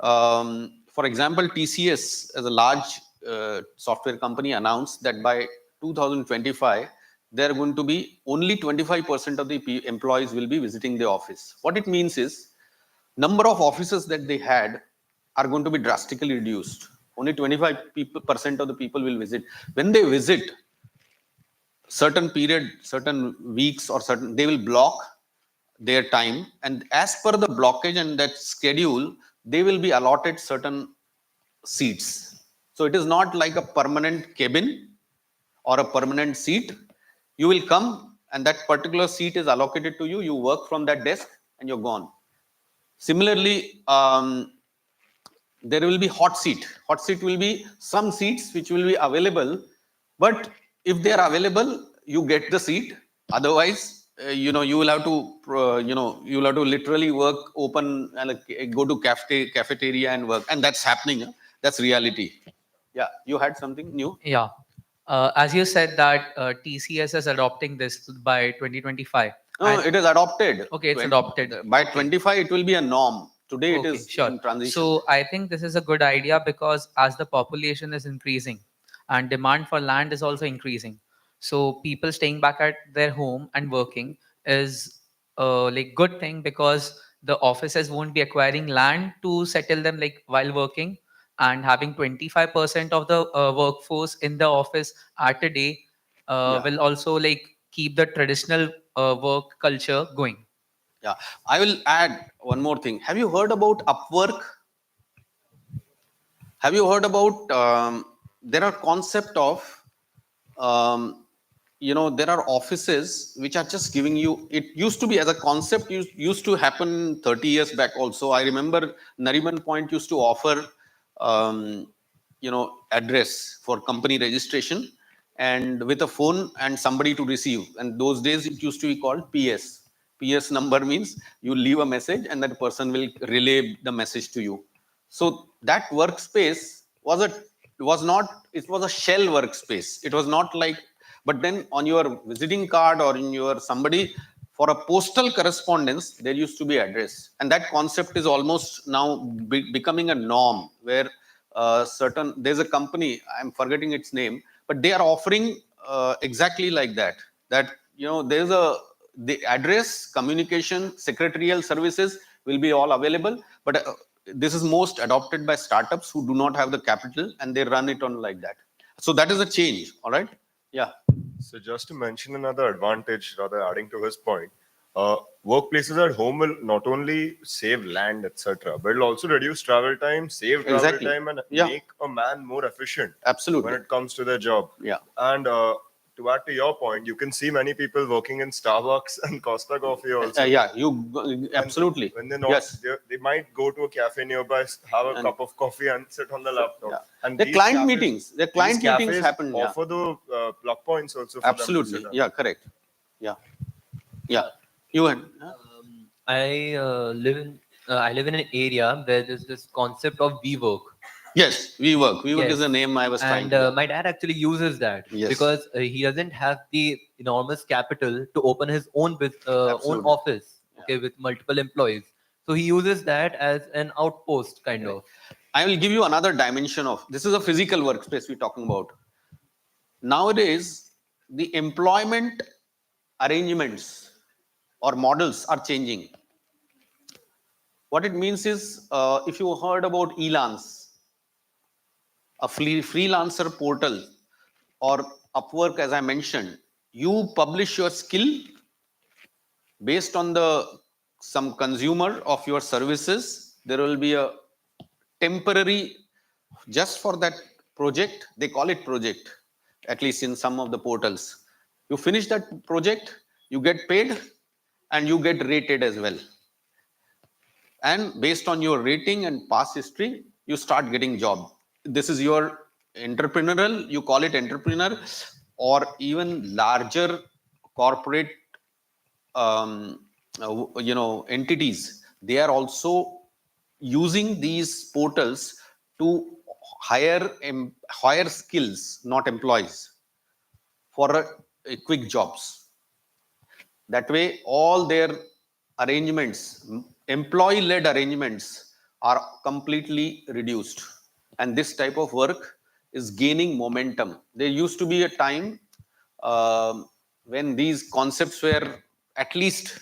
for example, TCS as a large software company announced that by 2025 there are going to be only 25% of the employees will be visiting the office. What it means is number of offices that they had are going to be drastically reduced. Only 25% of the people will visit. When they visit, certain period, certain weeks or certain, they will block their time, and as per the blockage and that schedule, they will be allotted certain seats. So it is not like a permanent cabin or a permanent seat. You will come and that particular seat is allocated to you. You work from that desk and you're gone. Similarly, there will be hot seat. Hot seat will be some seats which will be available, but if they are available, you get the seat. Otherwise, you will have to, you will have to literally work open and go to cafeteria and work, and that's happening. That's reality. Yeah, you had something new. Yeah. As you said that TCS is adopting this by 2025. No, it is adopted. Okay, it's adopted. By 25, it will be a norm. Today, it is Sure. in transition. So I think this is a good idea because as the population is increasing and demand for land is also increasing, so people staying back at their home and working is like good thing because the offices won't be acquiring land to settle them like while working, and having 25% of the workforce in the office at a day will also like keep the traditional work culture going. Yeah, I will add one more thing. Have you heard about Upwork? Have you heard about there are concept of there are offices which are just giving you. It used to be as a concept used to happen 30 years back also. I remember Nariman Point used to offer address for company registration and with a phone and somebody to receive, and those days it used to be called PS number means you leave a message and that person will relay the message to you. So that workspace was not, it was a shell workspace. It was not like, but then on your visiting card or in your somebody for a postal correspondence, there used to be address, and that concept is almost now becoming a norm where there's a company, I'm forgetting its name, but they are offering exactly like that. That there's the address, communication, secretarial services will be all available, but this is most adopted by startups who do not have the capital and they run it on like that. So that is a change. All right. Yeah. So just to mention another advantage, rather adding to his point, workplaces at home will not only save land, etc., but it'll also reduce travel time, save travel time, and make a man more efficient. Absolutely. When it comes to their job. Yeah. And to add to your point, you can see many people working in Starbucks and Costa Coffee also. Absolutely. When they're not, they might go to a cafe nearby, have a cup of coffee, and sit on the laptop. Yeah. And The client meetings happen. Offer the plug points also. For Absolutely. Them to sit yeah. Correct. Yeah. Yeah. You and I live in an area where there's this concept of WeWork. Yes, WeWork. WeWork is the name I was trying to. And my dad actually uses that because he doesn't have the enormous capital to open his own own office, with multiple employees. So he uses that as an outpost kind of. I will give you another dimension of this. Is a physical workspace we're talking about. Nowadays, the employment arrangements or models are changing. What it means is, if you heard about Elance, a freelancer portal, or Upwork, as I mentioned, you publish your skill based on some consumer of your services. There will be a temporary, just for that project, they call it project, at least in some of the portals. You finish that project, you get paid, and you get rated as well. And based on your rating and past history, you start getting job. This is your entrepreneurial, you call it entrepreneur, or even larger corporate entities. They are also using these portals to hire skills, not employees, for quick jobs. That way, all their arrangements, employee-led arrangements, are completely reduced. And this type of work is gaining momentum. There used to be a time when these concepts were at least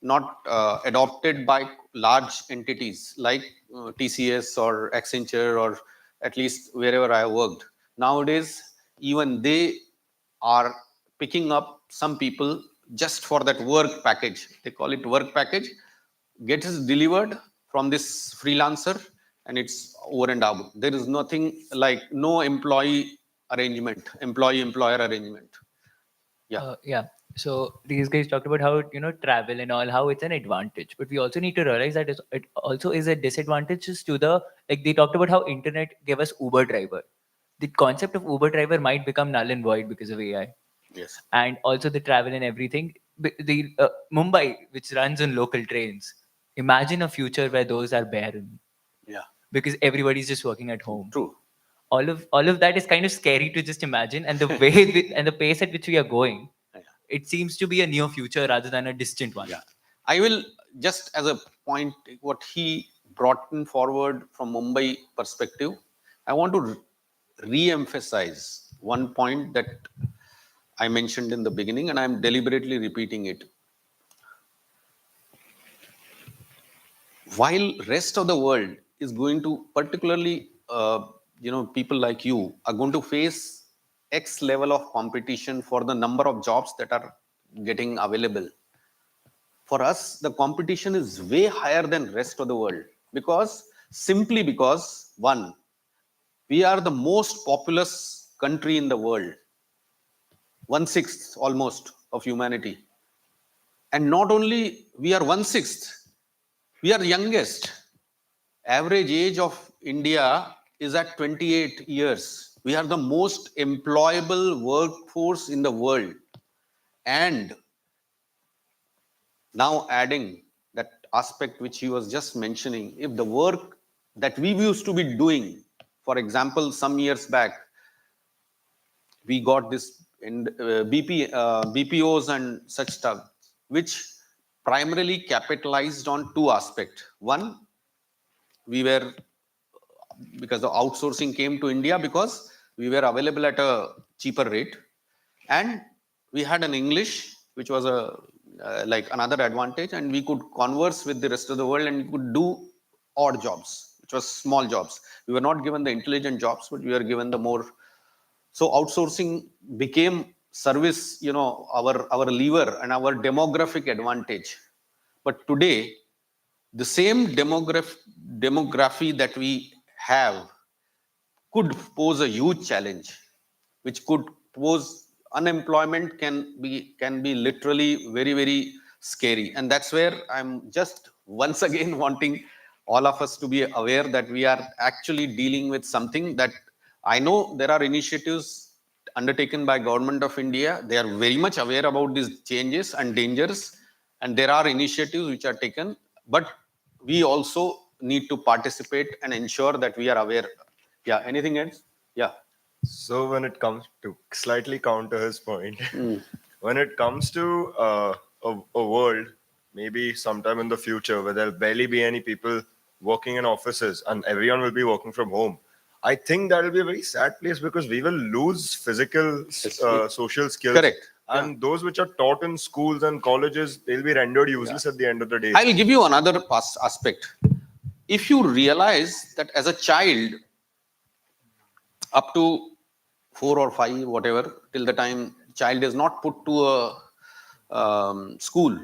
not adopted by large entities like TCS or Accenture, or at least wherever I worked. Nowadays, even they are picking up some people just for that work package. They call it work package. Gets delivered from this freelancer, and it's over and out. There is nothing like no employee-employer arrangement. Yeah. Yeah. So these guys talked about how travel and all, how it's an advantage, but we also need to realize that it also is a disadvantage to the, like they talked about how internet gave us Uber driver. The concept of Uber driver might become null and void because of AI. Yes. And also the travel and everything. The Mumbai, which runs on local trains, imagine a future where those are barren. Yeah. Because everybody's just working at home. True. All of that is kind of scary to just imagine, and the way and the pace at which we are going, it seems to be a near future rather than a distant one. Yeah. I will just, as a point, what he brought in forward from Mumbai perspective, I want to re-emphasize one point that I mentioned in the beginning, and I'm deliberately repeating it. While rest of the world is going to, particularly people like you are going to face X level of competition for the number of jobs that are getting available. For us, the competition is way higher than rest of the world, simply because one, we are the most populous country in the world, 1/6 almost of humanity. And not only we are 1/6, we are youngest. Average age of India is at 28 years. We are the most employable workforce in the world. And now adding that aspect which he was just mentioning, if the work that we used to be doing, for example, some years back, we got this BPOs and such stuff, which primarily capitalized on two aspects. One, we were, because the outsourcing came to India because we were available at a cheaper rate, and we had an English, which was like another advantage, and we could converse with the rest of the world, and we could do odd jobs, which was small jobs. We were not given the intelligent jobs, but we were given the more. So outsourcing became service, our lever and our demographic advantage. But today, the same demography that we have could pose a huge challenge, which could pose unemployment can be literally very, very scary. And that's where I'm just once again wanting all of us to be aware that we are actually dealing with something that I know there are initiatives undertaken by Government of India. They are very much aware about these changes and dangers, and there are initiatives which are taken, but we also need to participate and ensure that we are aware. Yeah, anything else? Yeah. So when it comes to slightly counter his point, when it comes to a world, maybe sometime in the future where there'll barely be any people working in offices and everyone will be working from home, I think that will be a very sad place because we will lose physical, social skills. Correct. And those which are taught in schools and colleges, they'll be rendered useless at the end of the day. I will give you another aspect. If you realize that as a child, up to 4 or 5, whatever, till the time child is not put to a school,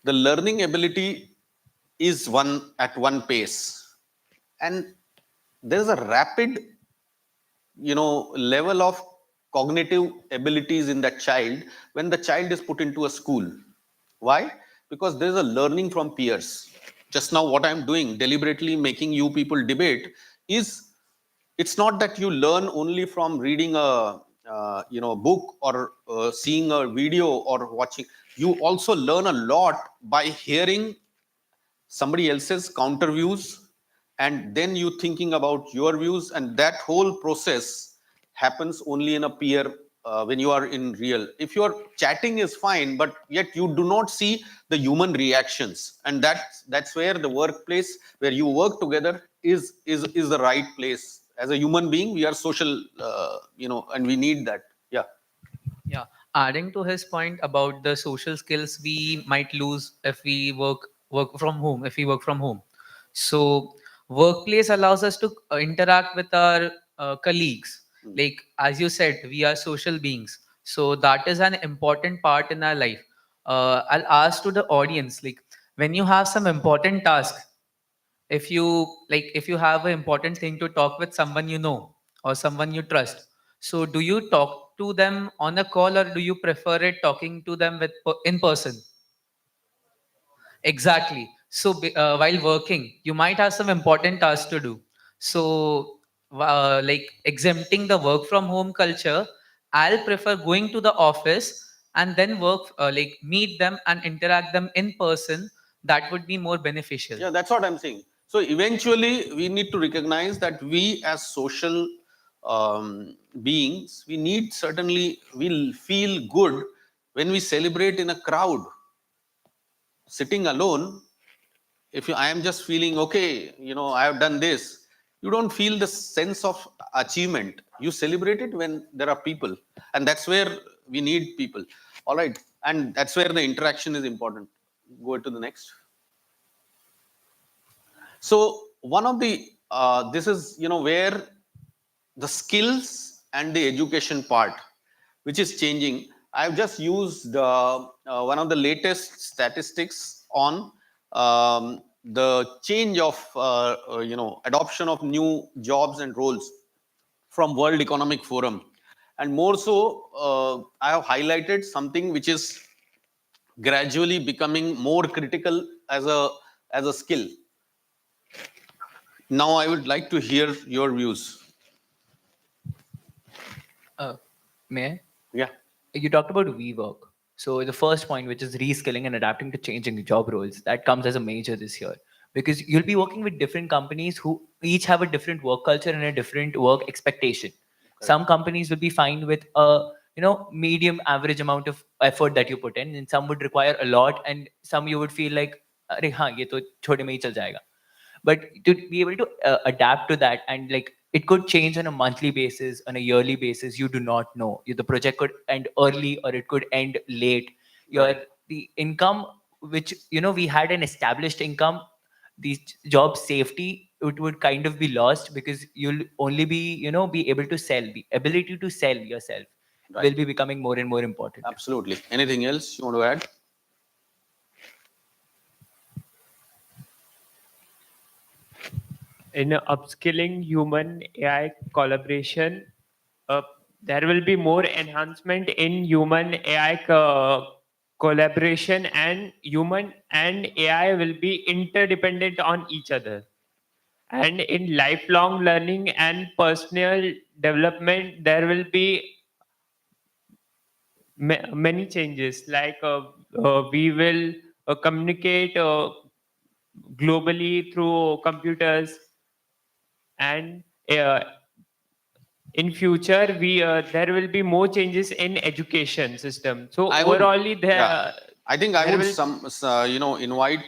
the learning ability is at one pace, and there is a rapid level of cognitive abilities in that child when the child is put into a school. Why? Because there is a learning from peers. Just now, what I'm doing, deliberately making you people debate, is it's not that you learn only from reading a book or seeing a video or watching. You also learn a lot by hearing somebody else's counter views, and then you thinking about your views, and that whole process happens only in a peer when you are in real. If your chatting is fine, but yet you do not see the human reactions, and that's where the workplace where you work together is the right place. As a human being, we are social, and we need that. Yeah. Yeah, adding to his point about the social skills we might lose if we work from home. If we work from home, so workplace allows us to interact with our colleagues. Like as you said, we are social beings, so that is an important part in our life. I'll ask to the audience, like when you have some important task, if you have an important thing to talk with someone you know or someone you trust, so do you talk to them on a call or do you prefer it talking to them in person? Exactly. So while working you might have some important tasks to do. So like exempting the work from home culture, I'll prefer going to the office and then work like meet them and interact them in person. That would be more beneficial. Yeah, that's what I'm saying. So eventually, we need to recognize that we, as social beings, we need certainly we'll feel good when we celebrate in a crowd. Sitting alone, if I am just feeling okay, I have done this, you don't feel the sense of achievement. You celebrate it when there are people, and that's where we need people. All right, and that's where the interaction is important. Go to the next. So one of the this is where the skills and the education part, which is changing. I've just used one of the latest statistics on the change of adoption of new jobs and roles from World Economic Forum, and more so, I have highlighted something which is gradually becoming more critical as a skill. Now, I would like to hear your views. May I? Yeah. You talked about WeWork. So the first point, which is reskilling and adapting to changing job roles, that comes as a major this year because you'll be working with different companies who each have a different work culture and a different work expectation. Okay. Some companies will be fine with a medium average amount of effort that you put in, and some would require a lot, and some you would feel like, "Arey, haan, ye to chhote mein hi chal jayega." But to be able to adapt to that, and like it could change on a monthly basis, on a yearly basis, you do not know. The project could end early or it could end late. The income, which we had an established income, the job safety, it would kind of be lost because you'll only be be able to sell. The ability to sell yourself will be becoming more and more important. Absolutely. Anything else you want to add? In upskilling human AI collaboration, there will be more enhancement in human AI collaboration, and human and AI will be interdependent on each other. And in lifelong learning and personal development, there will be many changes. Like we will communicate globally through computers, and in future we there will be more changes in education system. So overall there I think I there would will- invite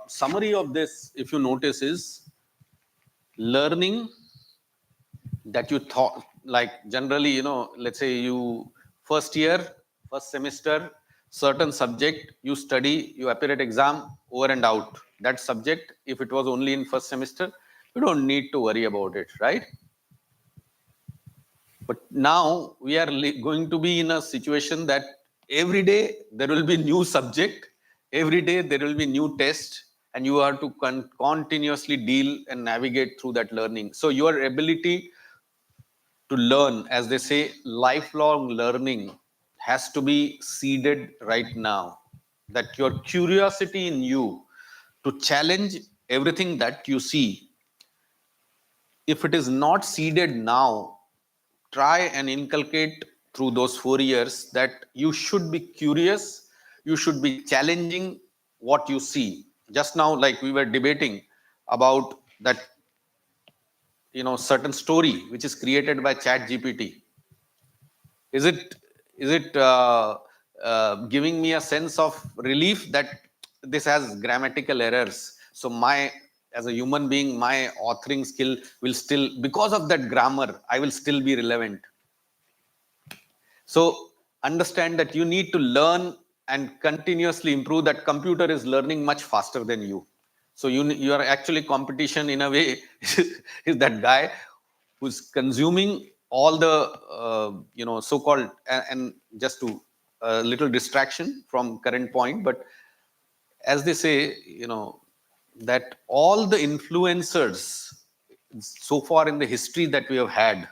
summary of this, if you notice, is learning that you thought, like generally, let's say you first year, first semester, certain subject you study, you appear at exam, over and out. That subject, if it was only in first semester, you don't need to worry about it, right? But now we are going to be in a situation that every day there will be new subject, every day there will be new test, and you have to continuously deal and navigate through that learning. So your ability to learn, as they say, lifelong learning has to be seeded right now. That your curiosity in you to challenge everything that you see, if it is not seeded now, try and inculcate through those 4 years that you should be curious, you should be challenging what you see. Just now, like we were debating about that, certain story which is created by Chat GPT. Is it giving me a sense of relief that this has grammatical errors? So my, as a human being, my authoring skill will still, because of that grammar, I will still be relevant. So understand that you need to learn and continuously improve. That computer is learning much faster than you. So you are actually competition in a way is that guy who's consuming all the so-called, and just to a little distraction from current point, but as they say, that all the influencers so far in the history that we have had,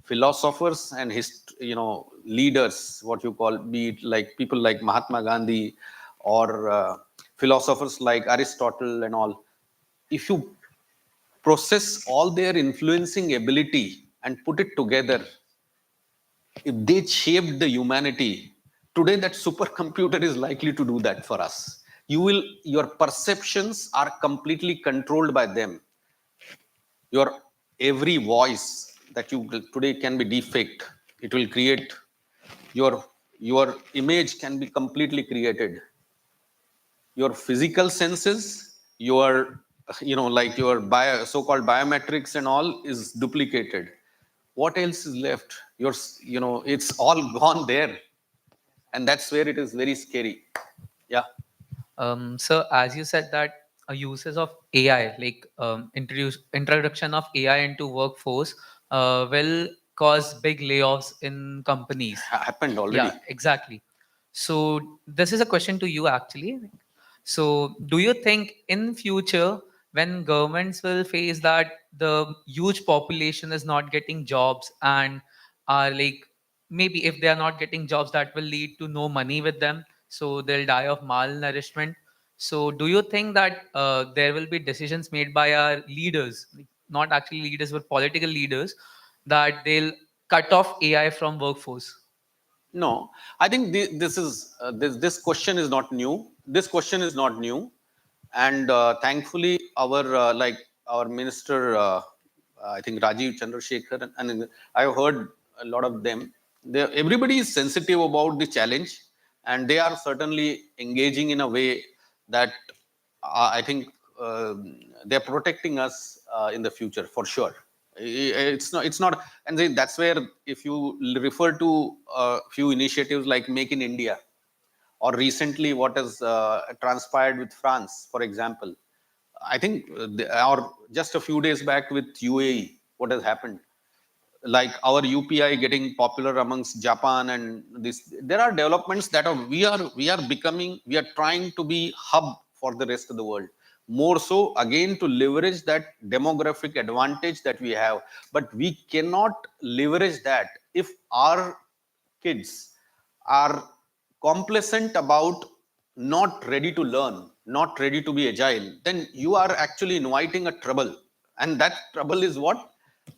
philosophers and leaders, what you call, be it like people like Mahatma Gandhi or philosophers like Aristotle and all, if you process all their influencing ability and put it together, if they shaped the humanity, today that supercomputer is likely to do that for us. Your perceptions are completely controlled by them. Your every voice that you today can be defaked. It will create your image can be completely created. Your physical senses, your like your so-called biometrics and all is duplicated. What else is left? It's all gone there, and that's where it is very scary. Yeah. So as you said that uses of AI, like introduction of AI into workforce, will cause big layoffs in companies. Happened already. Yeah, exactly. So this is a question to you actually. So do you think in future when governments will face that the huge population is not getting jobs and are like, maybe if they are not getting jobs, that will lead to no money with them, so they'll die of malnourishment. So do you think that there will be decisions made by our leaders, like, not actually leaders but political leaders, that they'll cut off AI from workforce? No, I think this question is not new. This question is not new, and thankfully, our minister, I think Rajiv Chandrasekhar, and I've heard a lot of them. Everybody is sensitive about the challenge, and they are certainly engaging in a way that I think they're protecting us in the future for sure. It's not, and that's where, if you refer to a few initiatives like Make in India, or recently what has transpired with France, for example, I think, or just a few days back with UAE, what has happened, like our UPI getting popular amongst Japan, and this, there are developments that we are trying to be hub for the rest of the world. More so, again, to leverage that demographic advantage that we have, but we cannot leverage that if our kids are complacent about, not ready to learn, not ready to be agile, then you are actually inviting a trouble. And that trouble is what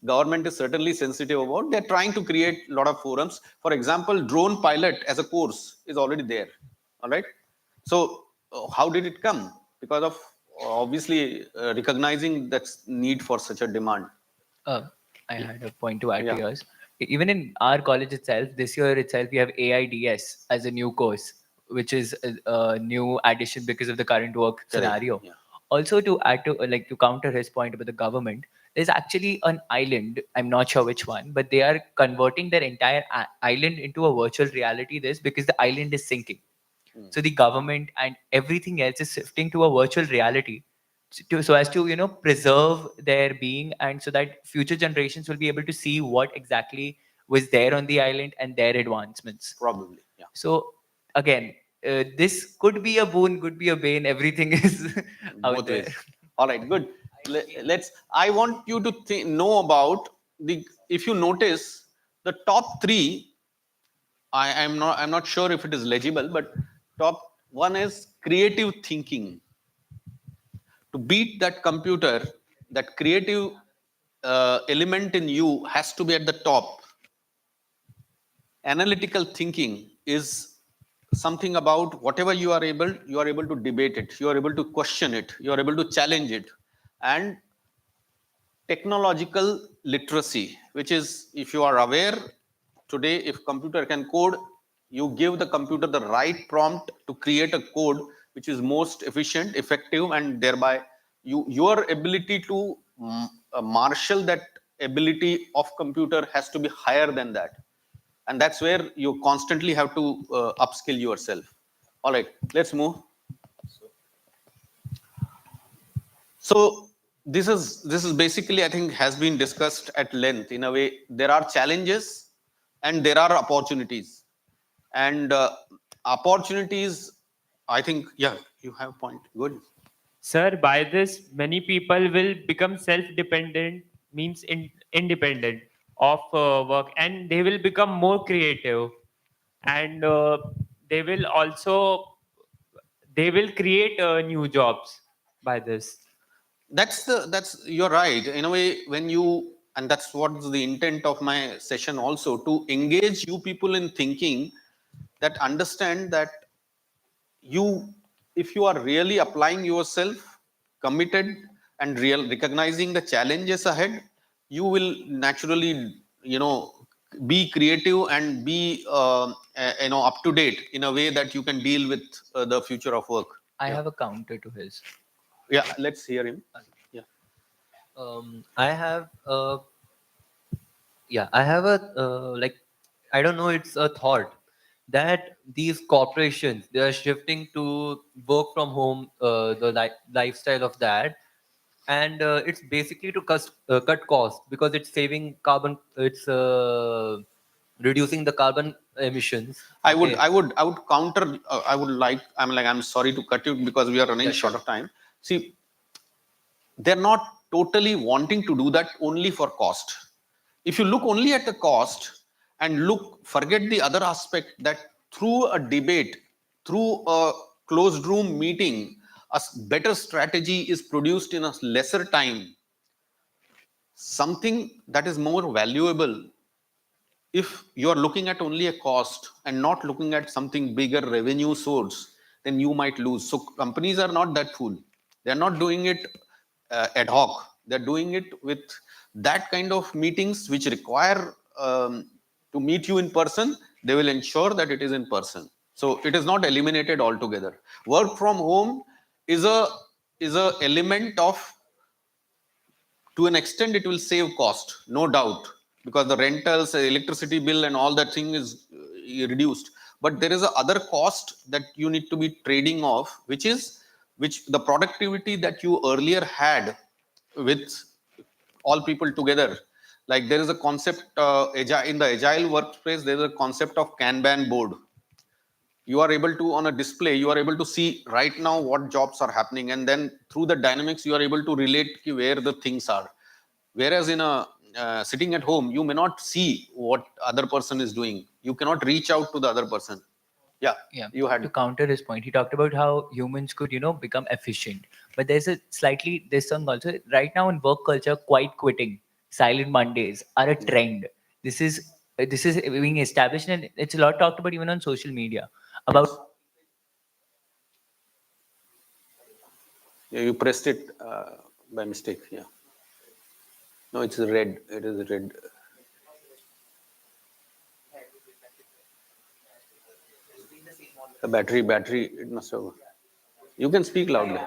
government is certainly sensitive about. They're trying to create a lot of forums. For example, drone pilot as a course is already there. All right. So how did it come? Because of obviously recognizing that need for such a demand. I had a point to add Yeah. to yours. Even in our college itself, this year itself, we have AIDS as a new course, which is a new addition because of the current work scenario. Yeah. Also, to add to to counter his point about the government, there's actually an island. I'm not sure which one, but they are converting their entire island into a virtual reality. This because the island is sinking. So the government and everything else is shifting to a virtual reality, so as to preserve their being, and so that future generations will be able to see what exactly was there on the island and their advancements. Probably. Yeah. So again, this could be a boon, could be a bane. Everything is out Both there. ways. All right, good. Let's. I want you to know about if you notice the top three, I'm not sure if it is legible, but top one is creative thinking. To beat that computer, that creative element in you has to be at the top. Analytical thinking is something about whatever you are able to debate it, you are able to question it, you are able to challenge it. And technological literacy, which is, if you are aware today, if computer can code, you give the computer the right prompt to create a code which is most efficient, effective, and thereby your ability to marshal that ability of computer has to be higher than that. And that's where you constantly have to upskill yourself. All right, let's move. So this is basically, I think, has been discussed at length. In a way, there are challenges and there are opportunities. And opportunities, I think, yeah, you have a point. Good. Sir, by this, many people will become self-dependent, means independent of work, and they will become more creative, and they will also they will create new jobs by this. That's you're right. In a way, when you, and that's what's the intent of my session also, to engage you people in thinking, that understand that you, if you are really applying yourself, committed, and real recognizing the challenges ahead, you will naturally, be creative and be up to date in a way that you can deal with the future of work. I have a counter to his. Yeah, let's hear him. Yeah. I have yeah, I have a like, I don't know, it's a thought that these corporations, they are shifting to work from home, the lifestyle of that, and it's basically to cut cost because it's saving carbon, it's reducing the carbon emissions. I would Okay. counter. I'm sorry to cut you because we are running short of time. See, they're not totally wanting to do that only for cost. If you look only at the cost and forget the other aspect, that through a debate, through a closed room meeting, a better strategy is produced in a lesser time. Something that is more valuable. If you are looking at only a cost and not looking at something bigger revenue source, then you might lose. So companies are not that fool. They're not doing it ad hoc. They're doing it with that kind of meetings which require to meet you in person. They will ensure that it is in person. So it is not eliminated altogether. Work from home is a element of, to an extent, it will save cost, no doubt, because the rentals, electricity bill, and all that thing is reduced. But there is a other cost that you need to be trading off, which the productivity that you earlier had with all people together. Like, there is a concept, in the agile workspace, there is a concept of Kanban board. You are able to, on a display, you are able to see right now what jobs are happening, and then through the dynamics you are able to relate where the things are. Whereas in a sitting at home, you may not see what other person is doing, you cannot reach out to the other person. Yeah, you had To counter his point, he talked about how humans could, become efficient. But there's a slightly this song also. Right now in work culture, quiet quitting, silent Mondays are a trend. This is being established, and it's a lot talked about even on social media about. Yeah, you pressed it by mistake. Yeah. No, it's red. It is red. The battery, it must have. You can speak loudly.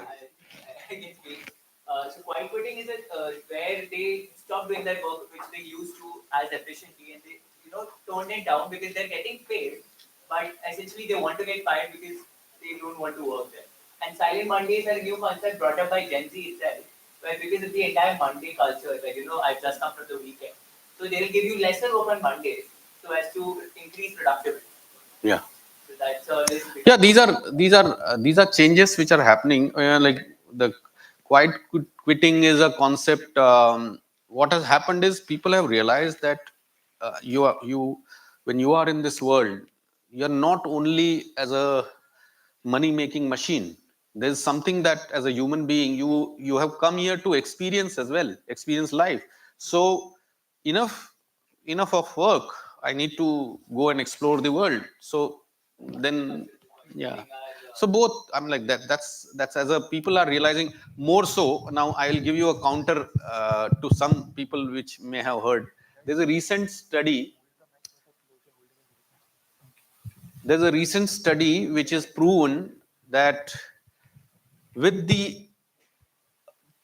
So quiet quitting is where they stop doing that work which they used to as efficiently, and they toned it down because they're getting paid, but essentially they want to get fired because they don't want to work there. And silent Mondays are a new concept brought up by Gen Z itself, where because of the entire Monday culture, where I've just come from the weekend, so they'll give you lesser work on Mondays so as to increase productivity. Yeah. So that's all. Yeah, these are changes which are happening. Like the quiet quitting is a concept what has happened is people have realized that when you are in this world, you're not only as a money making machine. There's something that as a human being you have come here to experience as well, experience life. So enough of work, I need to go and explore the world. So then, yeah, so both, I'm like that. That's as a people are realizing more so now. I will give you a counter to some people which may have heard. There's a recent study. There's a recent study which is proven that with the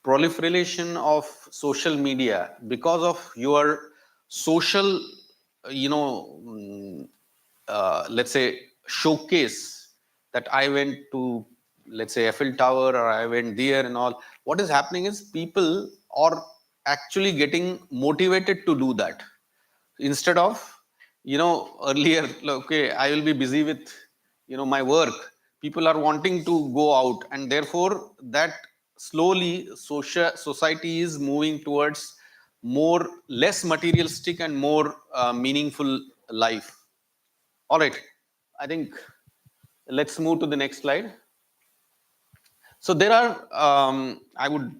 proliferation of social media, because of your social, you know, let's say showcase, that I went to, let's say, Eiffel Tower, or I went there and all. What is happening is people are actually getting motivated to do that instead of, earlier, like, okay, I will be busy with, my work. People are wanting to go out, and therefore that slowly society is moving towards more less materialistic and more meaningful life. All right, I think let's move to the next slide. So there are, I would,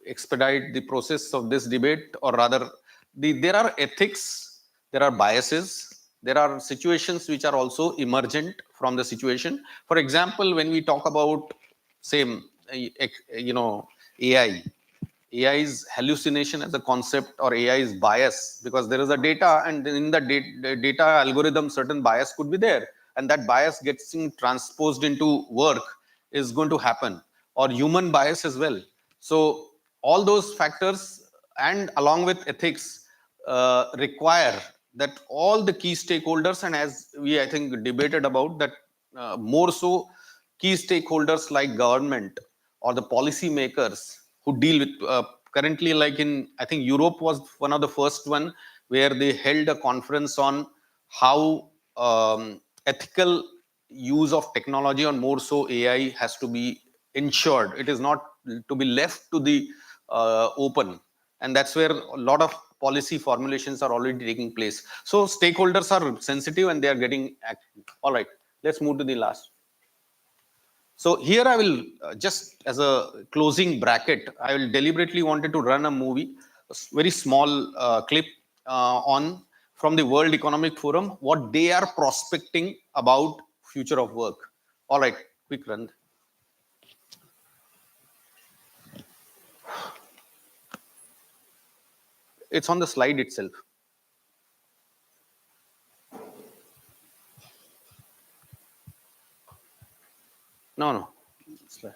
expedite the process of this debate, or rather, there are ethics, there are biases, there are situations which are also emergent from the situation. For example, when we talk about same, AI, AI's hallucination as a concept, or AI's bias, because there is a data, and in the data algorithm, certain bias could be there, and that bias gets transposed into work is going to happen, or human bias as well. So all those factors, and along with ethics, require that all the key stakeholders, and as we, I think, debated about that, more so key stakeholders like government or the policy makers who deal with, currently, like in, I think Europe was one of the first one where they held a conference on how ethical use of technology, or more so AI, has to be ensured. It is not to be left to the open, and that's where a lot of policy formulations are already taking place. So stakeholders are sensitive and they are getting active. All right, let's move to the last. So here I will, just as a closing bracket, I will deliberately wanted to run a movie, very small clip on from the World Economic Forum, what they are prospecting about future of work. All right, quick run. It's on the slide itself. No. Slide.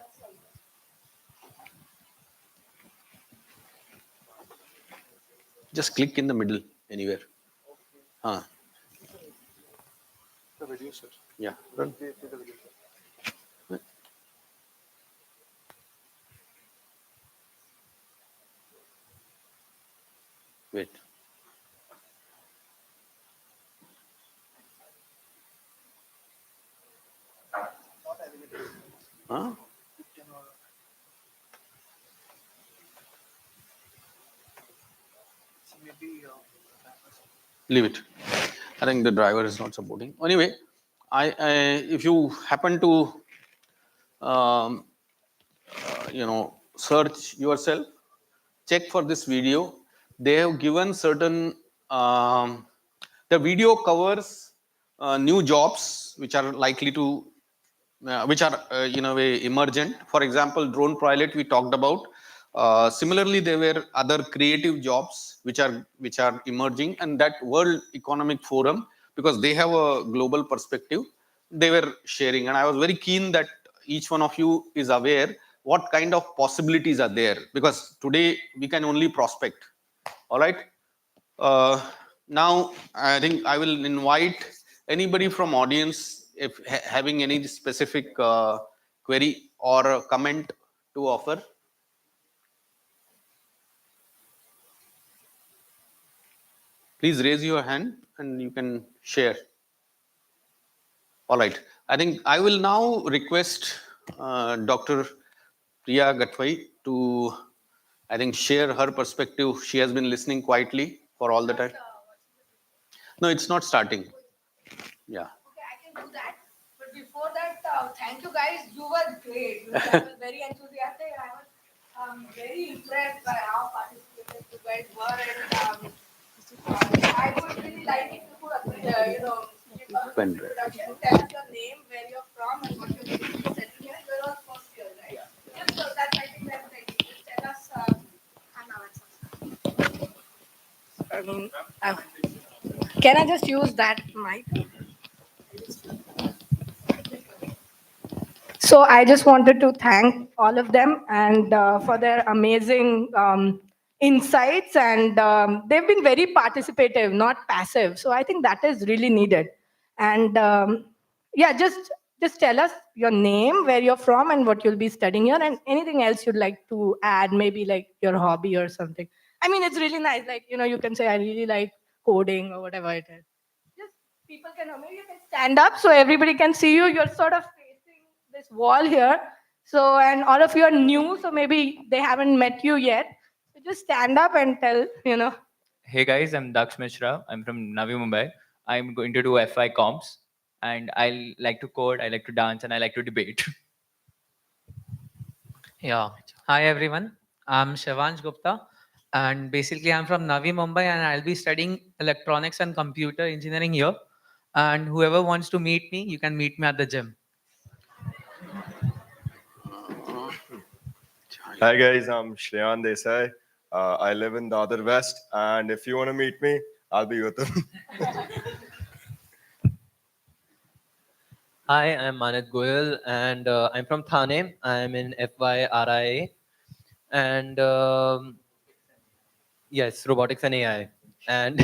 Just click in the middle anywhere. The video, sir. Yeah. Run. Wait. Huh? Leave it. I think the driver is not supporting. Anyway, if you happen to, search yourself, check for this video. They have given certain. The video covers new jobs which are likely to, which are in a way emergent. For example, drone pilot we talked about. Similarly, there were other creative jobs which are emerging, and that World Economic Forum, because they have a global perspective, they were sharing, and I was very keen that each one of you is aware what kind of possibilities are there, because today we can only prospect. All right. Now I think I will invite anybody from audience, if having any specific query or a comment to offer. Please raise your hand and you can share. All right. I think I will now request Dr. Priya Gatwai to I think share her perspective. She has been listening quietly for all the time. No, it's not starting. Yeah. Okay, I can do that. But before that, thank you guys. You were great. That was very enthusiastic. I was very impressed by how participated you guys were, and I would really like if you could, give a introduction, tell us your name, where you're from, and what you're doing studying here. You're all first year, right? Just so that I think that's like, just tell us. Can I just use that mic? So I just wanted to thank all of them and for their amazing insights, and they've been very participative, not passive. So I think that is really needed. And yeah, just tell us your name, where you're from, and what you'll be studying here, and anything else you'd like to add, maybe like your hobby or something. I mean, it's really nice. Like, you can say I really like coding or whatever it is. Just people can, maybe you can stand up so everybody can see you. You're sort of this wall here. So, and all of you are new, so maybe they haven't met you yet. So just stand up and tell. Hey guys, I'm Daksh Mishra. I'm from Navi Mumbai. I'm going to do FI comps, and I like to code, I like to dance, and I like to debate. Yeah. Hi, everyone. I'm Shivansh Gupta, and basically, I'm from Navi Mumbai, and I'll be studying electronics and computer engineering here. And whoever wants to meet me, you can meet me at the gym. Hi guys, I'm Shreyan Desai. I live in the other west, and if you want to meet me, I'll be with them. Hi, I'm Manet Goyal, and I'm from Thane. I'm in FYRIA, and yes, robotics and AI, and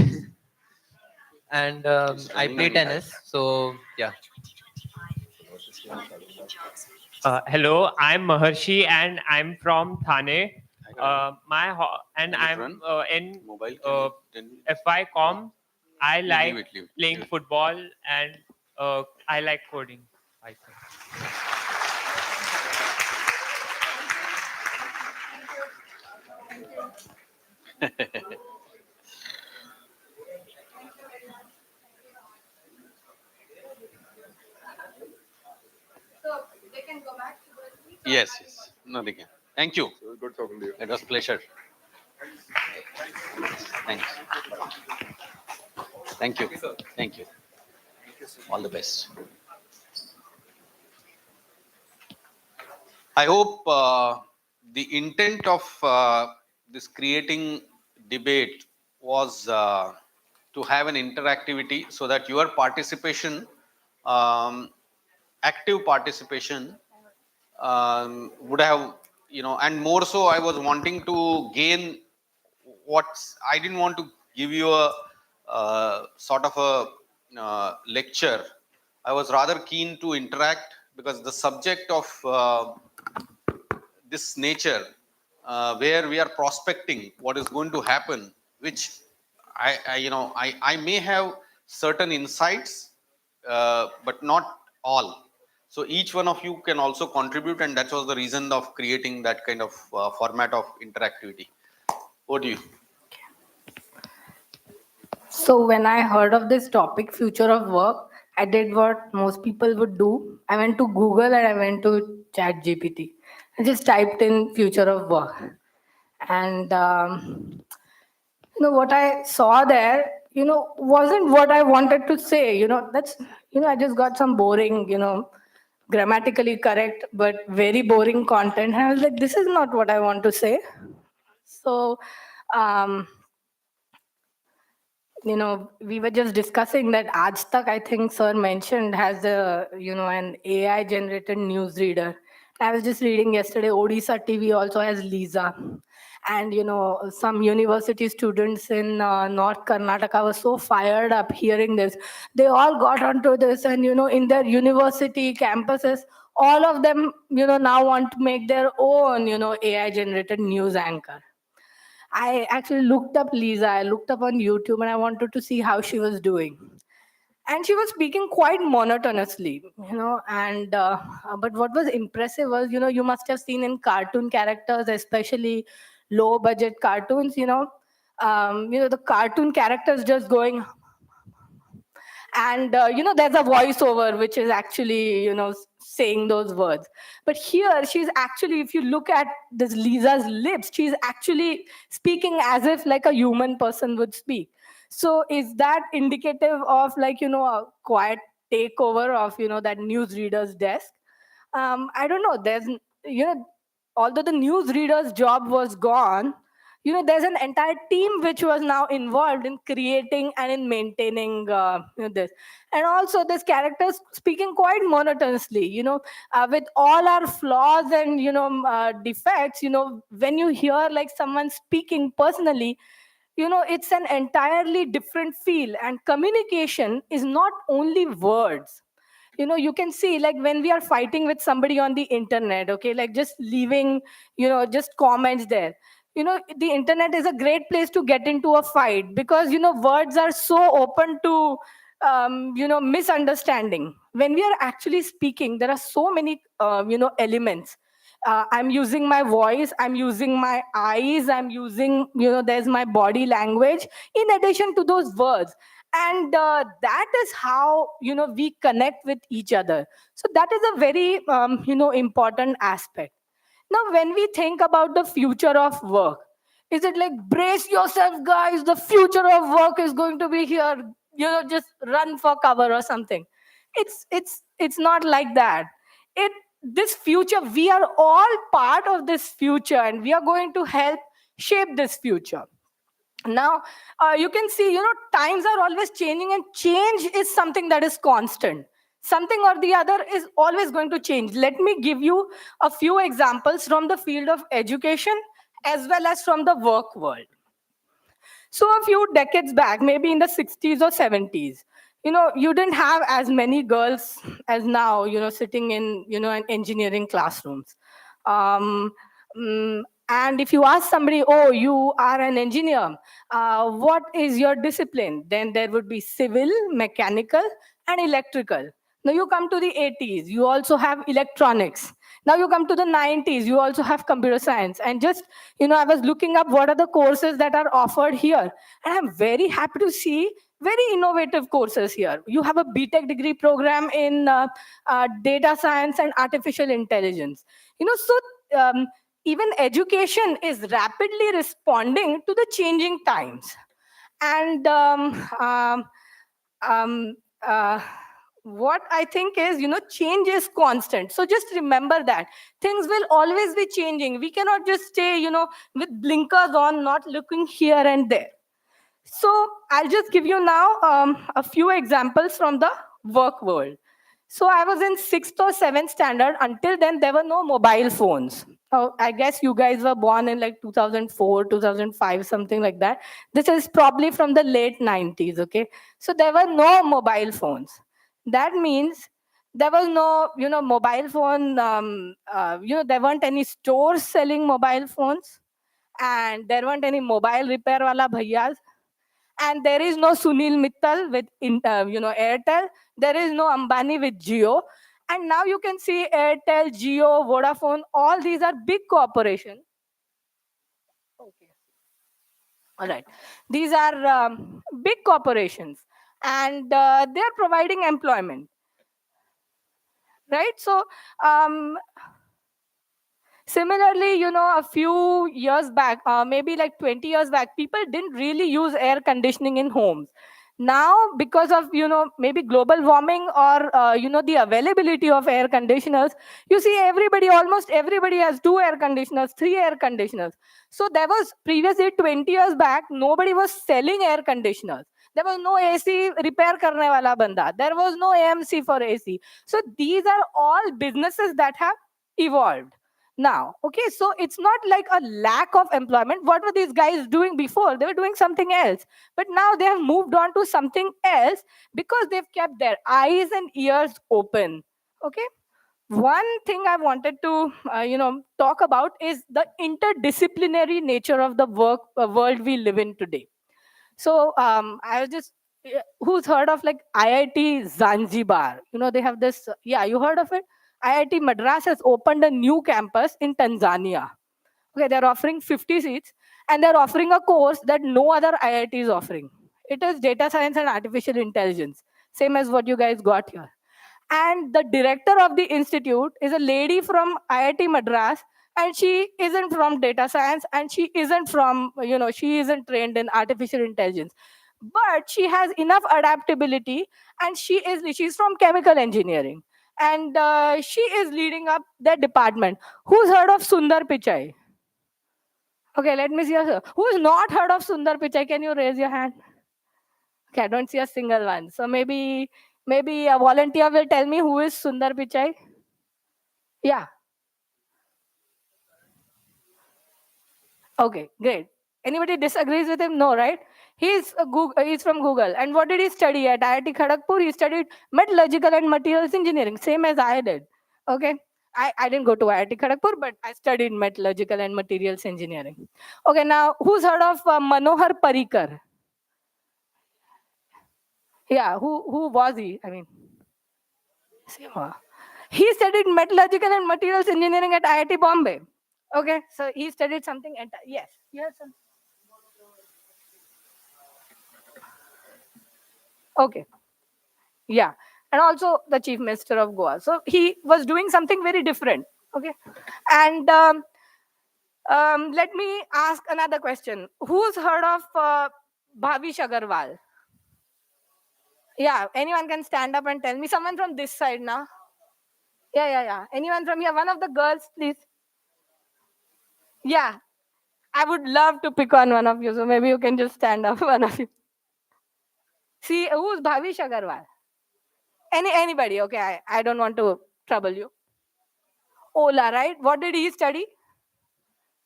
and I play tennis. So yeah. Hello, I'm Maharshi and I'm from Thane. I'm in FI Com. I like playing football and I like coding. So they can go back to the seat. Yes. No, they can. Thank you. Good talking to you. It was a pleasure. Thanks. Thank you. Thank you. All the best. I hope the intent of this creating debate was to have an interactivity so that your participation, active participation, would have, and more so, I was wanting to gain I didn't want to give you a sort of a lecture. I was rather keen to interact because the subject of this nature, where we are prospecting what is going to happen, which I may have certain insights, but not all. So each one of you can also contribute, and that was the reason of creating that kind of format of interactivity. What do you? So when I heard of this topic, future of work, I did what most people would do. I went to Google and I went to ChatGPT. I just typed in future of work. And what I saw there, wasn't what I wanted to say. I just got some boring, grammatically correct, but very boring content. And I was like, this is not what I want to say. So, we were just discussing that Aaj Tak, I think sir mentioned, has an AI generated news reader. I was just reading yesterday, Odisha TV also has Lisa. And, some university students in North Karnataka were so fired up hearing this. They all got onto this and, in their university campuses, all of them, now want to make their own, AI generated news anchor. I actually looked up Lisa. I looked up on YouTube and I wanted to see how she was doing. And she was speaking quite monotonously, and but what was impressive was, you must have seen in cartoon characters, especially low budget cartoons, the cartoon characters just going, and there's a voiceover which is actually saying those words. But here she's actually, if you look at this Lisa's lips, she's actually speaking as if like a human person would speak. So is that indicative of like a quiet takeover of that newsreader's desk? I don't know. There's although the newsreader's job was gone, there's an entire team which was now involved in creating and in maintaining this. And also this characters speaking quite monotonously, with all our flaws and defects, when you hear like someone speaking personally, it's an entirely different feel. And communication is not only words. You can see like when we are fighting with somebody on the internet, okay, like just leaving just comments there. The internet is a great place to get into a fight, because words are so open to misunderstanding. When we are actually speaking, there are so many elements. I'm using my voice, I'm using my eyes, I'm using there's my body language in addition to those words. And that is how we connect with each other. So that is a very important aspect. Now when we think about the future of work, is it like, brace yourself guys, the future of work is going to be here, just run for cover or something? It's not like that. This future, we are all part of this future, and we are going to help shape this future. Now you can see times are always changing, and change is something that is constant. Something or the other is always going to change. Let me give you a few examples from the field of education as well as from the work world. So a few decades back, maybe in the 60s or 70s, you didn't have as many girls as now, sitting in, in engineering classrooms. Um, and if you ask somebody, oh, you are an engineer, what is your discipline? Then there would be civil, mechanical, and electrical. Now you come to the 80s, you also have electronics. Now you come to the 90s, you also have computer science. And just, I was looking up what are the courses that are offered here. And I'm very happy to see very innovative courses here. You have a B.Tech degree program in data science and artificial intelligence. Even education is rapidly responding to the changing times. And what I think is, change is constant. So just remember that things will always be changing. We cannot just stay, with blinkers on, not looking here and there. So I'll just give you now a few examples from the work world. So I was in 6th or 7th standard. Until then, there were no mobile phones. I guess you guys were born in like 2004, 2005, something like that. This is probably from the late 90s, okay? So there were no mobile phones. That means there was no, mobile phone, there weren't any stores selling mobile phones, and there weren't any mobile repair wala bhaiyas, and there is no Sunil Mittal with Airtel. There is no Ambani with Jio. And now you can see Airtel, Jio, Vodafone, all these are big corporations. Okay. All right. These are big corporations, and they are providing employment. Right? So similarly, a few years back, maybe like 20 years back, people didn't really use air conditioning in homes. Now, because of, maybe global warming or, the availability of air conditioners, you see almost everybody has 2 air conditioners, 3 air conditioners. So there was previously 20 years back, nobody was selling air conditioners. There was no AC repair karne wala banda. There was no AMC for AC. So these are all businesses that have evolved now. Okay, so it's not like a lack of employment. What were these guys doing before? They were doing something else, but now they have moved on to something else because they've kept their eyes and ears open. Okay, one thing I wanted to talk about is the interdisciplinary nature of the world we live in today. So I was just, who's heard of like IIT Zanzibar? They have this, yeah, you heard of it? IIT Madras has opened a new campus in Tanzania. Okay, they're offering 50 seats and they're offering a course that no other IIT is offering. It is data science and artificial intelligence, same as what you guys got here. And the director of the institute is a lady from IIT Madras, and she isn't from data science, and she isn't from, she isn't trained in artificial intelligence. But she has enough adaptability, and she's from chemical engineering. And she is leading up that department. Who's heard of Sundar Pichai? Okay, let me see. Who's not heard of Sundar Pichai? Can you raise your hand? Okay, I don't see a single one. So maybe a volunteer will tell me who is Sundar Pichai. Yeah. Okay, great. Anybody disagrees with him? No, right? He's from Google. And what did he study at IIT Kharagpur? He studied metallurgical and materials engineering, same as I did. Okay. I didn't go to IIT Kharagpur, but I studied metallurgical and materials engineering. Okay, now who's heard of Manohar Parrikar? Yeah, who was he? I mean, he studied metallurgical and materials engineering at IIT Bombay. Okay, so he studied something at, yes, some. Okay, yeah, and also the chief minister of Goa. So he was doing something very different. Okay, and let me ask another question. Who's heard of Bhavish Agarwal? Yeah, anyone can stand up and tell me. Someone from this side now. Yeah. Anyone from here? One of the girls, please. Yeah, I would love to pick on one of you. So maybe you can just stand up, one of you. See, who's Bhavish Agarwal? Anybody? Okay, I don't want to trouble you. Ola, right? What did he study?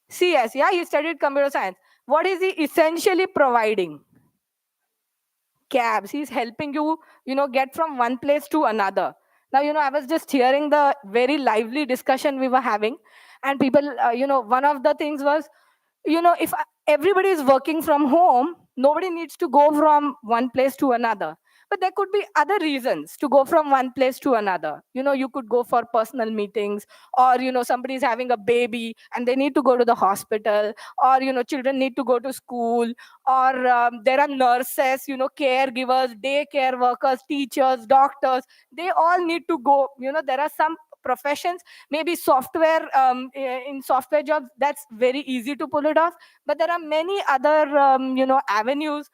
CS, yeah, he studied computer science. What is he essentially providing? Cabs. He's helping you, get from one place to another. Now, I was just hearing the very lively discussion we were having, and people, one of the things was, if everybody is working from home, nobody needs to go from one place to another. But there could be other reasons to go from one place to another. You could go for personal meetings, or, somebody is having a baby and they need to go to the hospital, or, children need to go to school, or there are nurses, caregivers, daycare workers, teachers, doctors. They all need to go. There are some professions, maybe software, in software jobs, that's very easy to pull it off. But there are many other, avenues.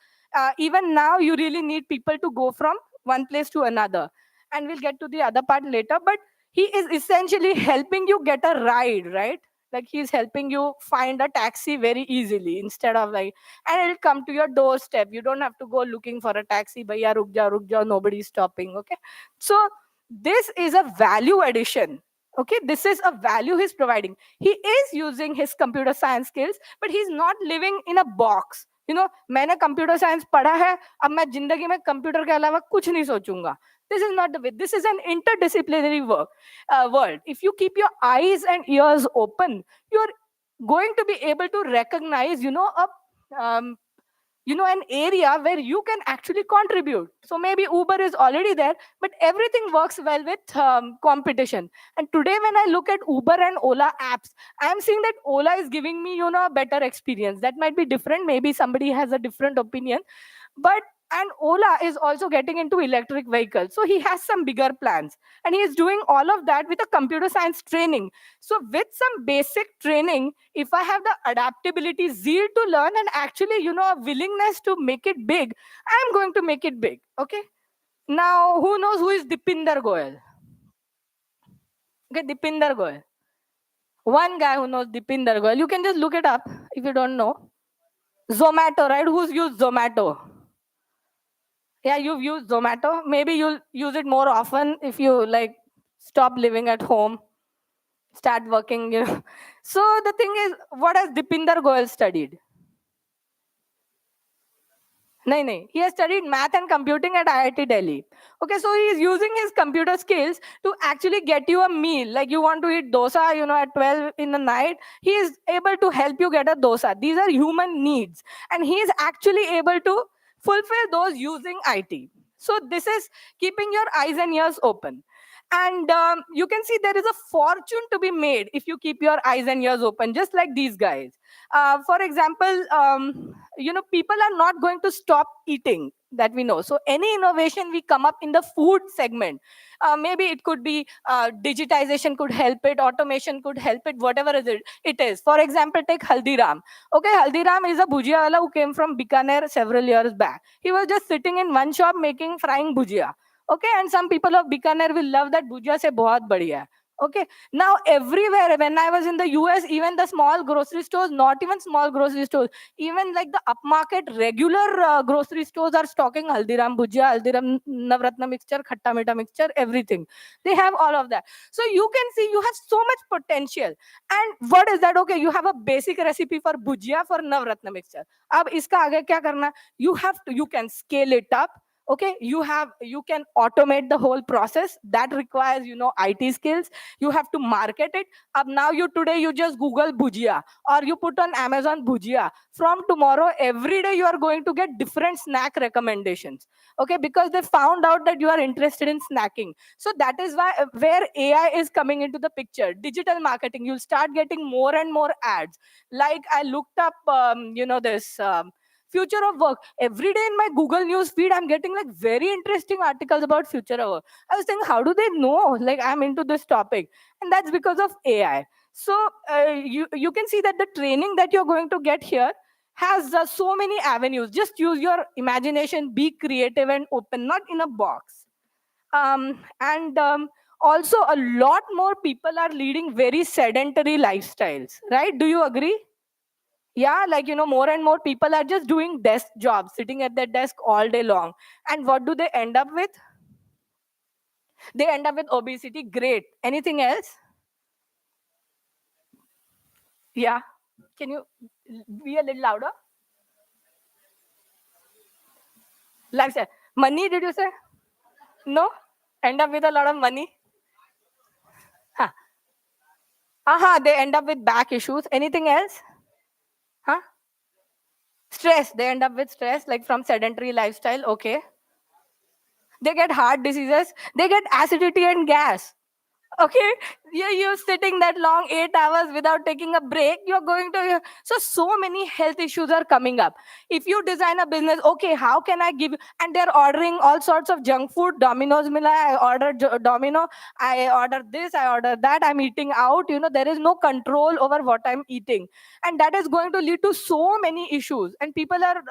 Even now, you really need people to go from one place to another. And we'll get to the other part later. But he is essentially helping you get a ride, right? Like he's helping you find a taxi very easily, instead of like, and it'll come to your doorstep. You don't have to go looking for a taxi. Bhaiya, ruk ja, nobody's stopping. Okay. So this is a value addition. Okay, this is a value he's providing. He is using his computer science skills, but he's not living in a box. मैंने computer science पढ़ा है, अब मैं जिंदगी में computer के अलावा कुछ नहीं सोचूंगा. This is not the way. This is an interdisciplinary world. If you keep your eyes and ears open, you're going to be able to recognize, an area where you can actually contribute. So maybe Uber is already there, but everything works well with competition. And today, when I look at Uber and Ola apps, I'm seeing that Ola is giving me, a better experience. That might be different. Maybe somebody has a different opinion. And Ola is also getting into electric vehicles. So he has some bigger plans. And he is doing all of that with a computer science training. So with some basic training, if I have the adaptability, zeal to learn, and actually, a willingness to make it big, I'm going to make it big. Okay. Now, who knows who is Dipinder Goyal? Okay, Dipinder Goyal. One guy who knows Dipinder Goyal. You can just look it up if you don't know. Zomato, right? Who's used Zomato? Yeah, you've used Zomato. Maybe you'll use it more often if you stop living at home, start working. So the thing is, what has Dipinder Goyal studied? No. He has studied math and computing at IIT Delhi. Okay, so he is using his computer skills to actually get you a meal. Like you want to eat dosa, at 12 in the night. He is able to help you get a dosa. These are human needs. And he is actually able to fulfill those using IT. So this is keeping your eyes and ears open. And you can see there is a fortune to be made if you keep your eyes and ears open, just like these guys. For example, people are not going to stop eating, that we know. So any innovation we come up in the food segment, maybe it could be digitization could help it, automation could help it, whatever it is. For example, take Haldiram. Okay, Haldiram is a bhujia wala who came from Bikaner several years back. He was just sitting in one shop making frying bhujia. Okay, and some people of Bikaner will love that bhujia se bahut badhiya hai. Okay, now everywhere, when I was in the US, even the small grocery stores, not even small grocery stores, even like the upmarket regular grocery stores are stocking Haldiram bhujia, Haldiram Navratna mixture, khatta meetha mixture, everything. They have all of that. So you can see you have so much potential. And what is that? Okay, you have a basic recipe for bhujia for Navratna mixture. Ab iska aage kya karna? You can scale it up. Okay, you can automate the whole process. That requires IT skills. You have to market it up. Now today you just Google bhujia, or you put on Amazon bhujia. From tomorrow, every day you are going to get different snack recommendations. Okay, because they found out that you are interested in snacking. So that is why where AI is coming into the picture. Digital marketing, you'll start getting more and more ads. Like I looked up this future of work. Every day in my Google news feed, I'm getting like very interesting articles about future of work. I was thinking, how do they know like I'm into this topic? And that's because of AI. So you can see that the training that you're going to get here has so many avenues. Just use your imagination, be creative and open, not in a box. And also a lot more people are leading very sedentary lifestyles, right? Do you agree? Yeah, like more and more people are just doing desk jobs, sitting at their desk all day long. And what do they end up with? They end up with obesity. Great. Anything else? Yeah. Can you be a little louder? Lifestyle. Money, did you say? No? End up with a lot of money? Huh. They end up with back issues. Anything else? Huh? Stress. They end up with stress, like from sedentary lifestyle. Okay. They get heart diseases. They get acidity and gas. Okay, you're sitting that long 8 hours without taking a break, you're going to so many health issues are coming up. If you design a business, okay, how can I give you, and they're ordering all sorts of junk food. Domino's mila, I ordered Domino, I ordered this, I ordered that, I'm eating out. There is no control over what I'm eating, and that is going to lead to so many issues. And people are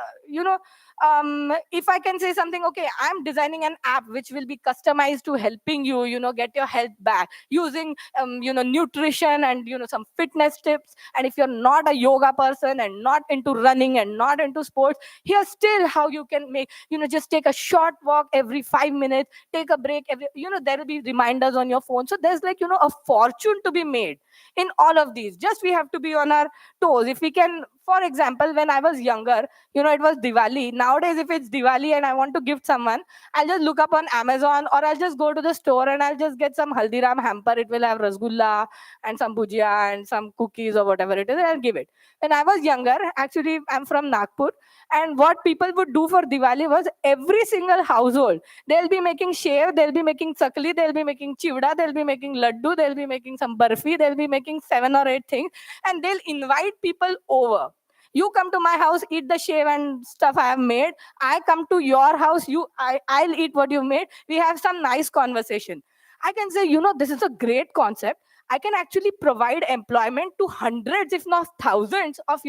if I can say something, okay, I'm designing an app which will be customized to helping you get your health back using nutrition and some fitness tips. And if you're not a yoga person and not into running and not into sports, here's still how you can make just take a short walk every 5 minutes, take a break every there will be reminders on your phone. So there's like a fortune to be made in all of these. Just we have to be on our toes. If we can, for example, when I was younger, it was Diwali. Nowadays, if it's Diwali and I want to gift someone, I'll just look up on Amazon, or I'll just go to the store and I'll just get some Haldiram hamper. It will have rasgulla and some bhujia and some cookies or whatever it is, and I'll give it. When I was younger, actually, I'm from Nagpur, and what people would do for Diwali was every single household, they'll be making shev, they'll be making chakli, they'll be making chivda, they'll be making laddu, they'll be making some barfi, they'll be making 7 or 8 things, and they'll invite people over. You come to my house, eat the shave and stuff I have made. I come to your house, I'll eat what you've made. We have some nice conversation. I can say, this is a great concept. I can actually provide employment to hundreds, if not thousands, of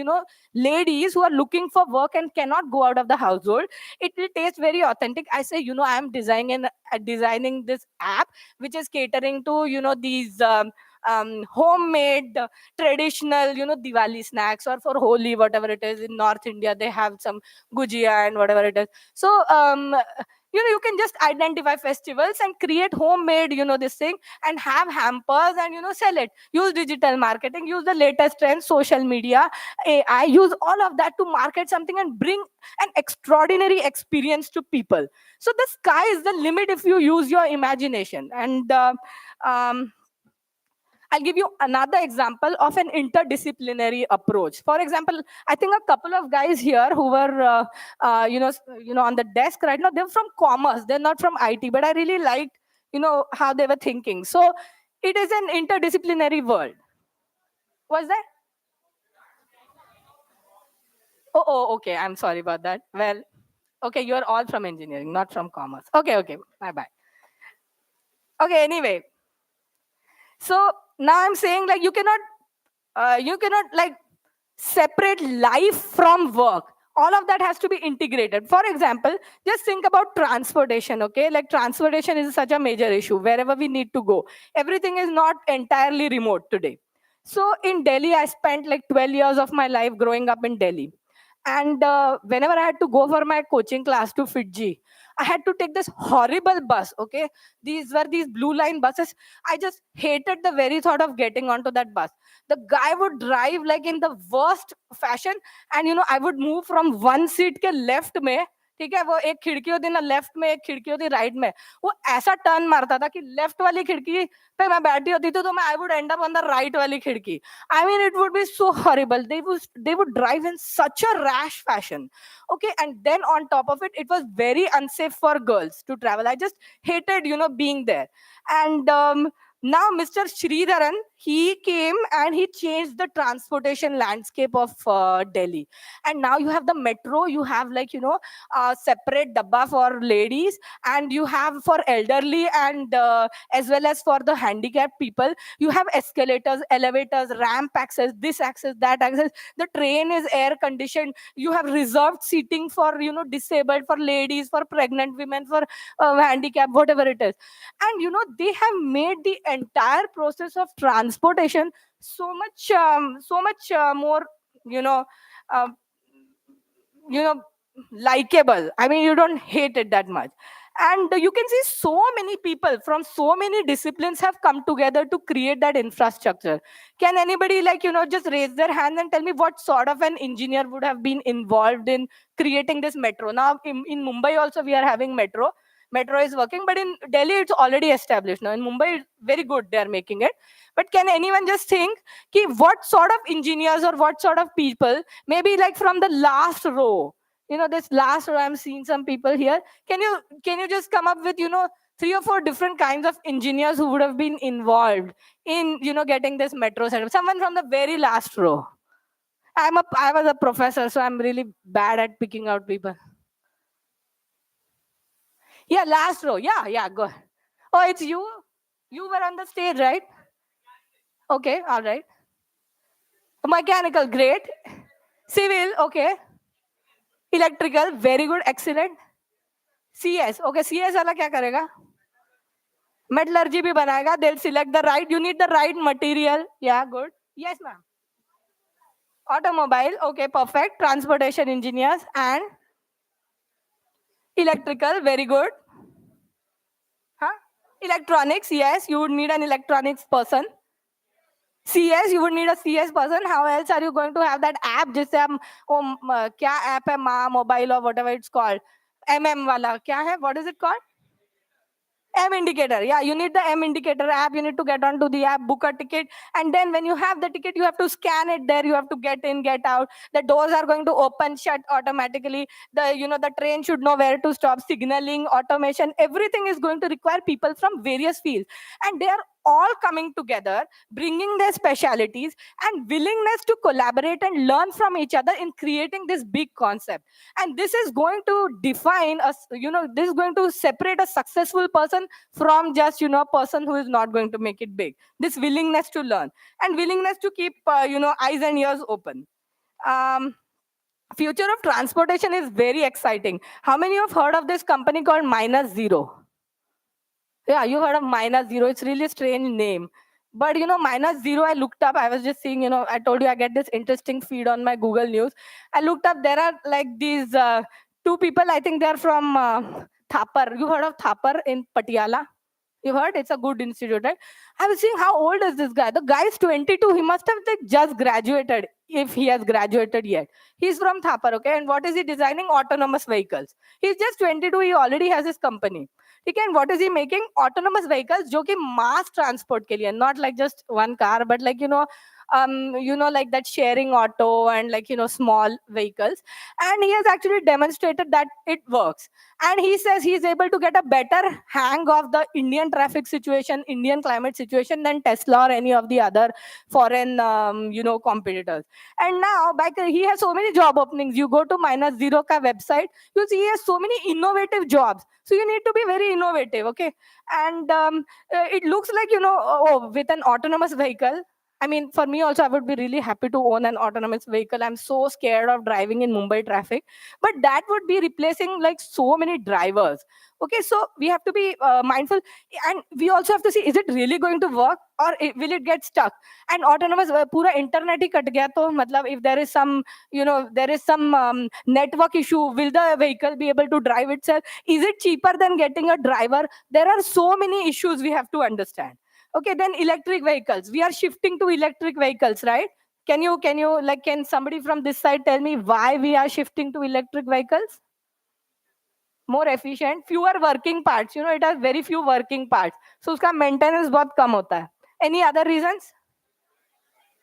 ladies who are looking for work and cannot go out of the household. It will taste very authentic. I say, I am designing this app which is catering to these homemade traditional Diwali snacks, or for Holi, whatever it is. In North India they have some gujia and whatever it is. So you can just identify festivals and create homemade this thing, and have hampers and sell it. Use digital marketing, use the latest trends, social media, AI, use all of that to market something and bring an extraordinary experience to people. So the sky is the limit if you use your imagination. And I'll give you another example of an interdisciplinary approach. For example, I think a couple of guys here who were, on the desk right now, they're from commerce. They're not from IT, but I really liked, how they were thinking. So it is an interdisciplinary world. Was that? Oh, okay. I'm sorry about that. Well, okay, you're all from engineering, not from commerce. Okay, bye. Okay, anyway. So now I'm saying like you cannot like separate life from work. All of that has to be integrated. For example, just think about transportation, okay? Like transportation is such a major issue wherever we need to go. Everything is not entirely remote today. So in Delhi, I spent like 12 years of my life growing up in Delhi. And whenever I had to go for my coaching class to Fiji, I had to take this horrible bus, okay? These were these blue line buses. I just hated the very thought of getting onto that bus. The guy would drive like in the worst fashion, and I would move from one seat के left में, ठीक है, वो एक खिड़की होती ना left में, एक खिड़की होती राइट में, वो ऐसा टर्न मारता था कि लेफ्ट वाली खिड़की पे मैं बैठी होती थी तो मैं I would and up on the right वाली खिड़की. I mean, it would be so horrible. They would drive in such a rash fashion. Okay, and then on top of it, it was very unsafe for girls to travel. I just hated, being there. And now Mr. Sridharan, he came and he changed the transportation landscape of Delhi. And now you have the metro, you have like, separate dabba for ladies, and you have for elderly and as well as for the handicapped people. You have escalators, elevators, ramp access, this access, that access. The train is air conditioned. You have reserved seating for, disabled, for ladies, for pregnant women, for handicapped, whatever it is. And, they have made the entire process of transportation so much more, uh, likable. I mean, you don't hate it that much. And you can see so many people from so many disciplines have come together to create that infrastructure. Can anybody just raise their hand and tell me what sort of an engineer would have been involved in creating this metro? Now in Mumbai also we are having metro is working, but in Delhi it's already established. Now in Mumbai it's very good, they are making it. But can anyone just think what sort of engineers or what sort of people, maybe like from the last row, this last row, I'm seeing some people here. Can you just come up with 3 or 4 different kinds of engineers who would have been involved in getting this metro set up? Someone from the very last row. I was a professor, so I'm really bad at picking out people. Yeah, last row. Yeah, go ahead. Oh, it's you. You were on the stage, right? Okay, all right. Mechanical, great. Civil, okay. Electrical, very good, excellent. CS, okay. CS वाला क्या करेगा? Metallurgy भी बनाएगा. They'll select the right. You need the right material. Yeah, good. Yes, ma'am. Automobile, okay, perfect. Transportation engineers and electrical, very good. Huh? Electronics, yes, you would need an electronics person. CS, you would need a CS person. How else are you going to have that app? जिससे हम क्या app है, mobile or whatever it's called, MM वाला क्या है? What is it called? M indicator. Yeah, you need the M indicator app. You need to get onto the app, book a ticket, and then when you have the ticket, you have to scan it there. You have to get in, get out. The doors are going to open, shut automatically. The train should know where to stop. Signaling, automation, everything is going to require people from various fields, and they are all coming together, bringing their specialities and willingness to collaborate and learn from each other in creating this big concept. And this is going to define us, this is going to separate a successful person from just, a person who is not going to make it big. This willingness to learn and willingness to keep, eyes and ears open. Future of transportation is very exciting. How many have heard of this company called Minus Zero? Yeah, you heard of Minus Zero. It's really a strange name. But, Minus Zero, I looked up. I was just seeing, I told you I get this interesting feed on my Google News. I looked up. There are like these 2 people. I think they're from Thapar. You heard of Thapar in Patiala? You heard? It's a good institute, right? I was seeing how old is this guy? The guy is 22. He must have like just graduated, if he has graduated yet. He's from Thapar, okay? And what is he designing? Autonomous vehicles. He's just 22. He already has his company. Okay, and what is he making? Autonomous vehicles, जो कि mass transport के लिए, not like just one car, but like like that sharing auto and like, small vehicles. And he has actually demonstrated that it works. And he says he's able to get a better hang of the Indian traffic situation, Indian climate situation than Tesla or any of the other foreign, competitors. And now back, he has so many job openings. You go to minus zero ka website, you see he has so many innovative jobs. So you need to be very innovative, okay? And it looks like, with an autonomous vehicle, I mean, for me also, I would be really happy to own an autonomous vehicle. I'm so scared of driving in Mumbai traffic, but that would be replacing like so many drivers. Okay, so we have to be mindful, and we also have to see, is it really going to work or will it get stuck? And autonomous, pura internet hi cut gaya, to matlab if there is some, network issue, will the vehicle be able to drive itself? Is it cheaper than getting a driver? There are so many issues we have to understand. Okay, then electric vehicles. We are shifting to electric vehicles, right? Can somebody from this side tell me why we are shifting to electric vehicles? More efficient, fewer working parts. It has very few working parts. So uska maintenance bahut kam hota hai. Any other reasons?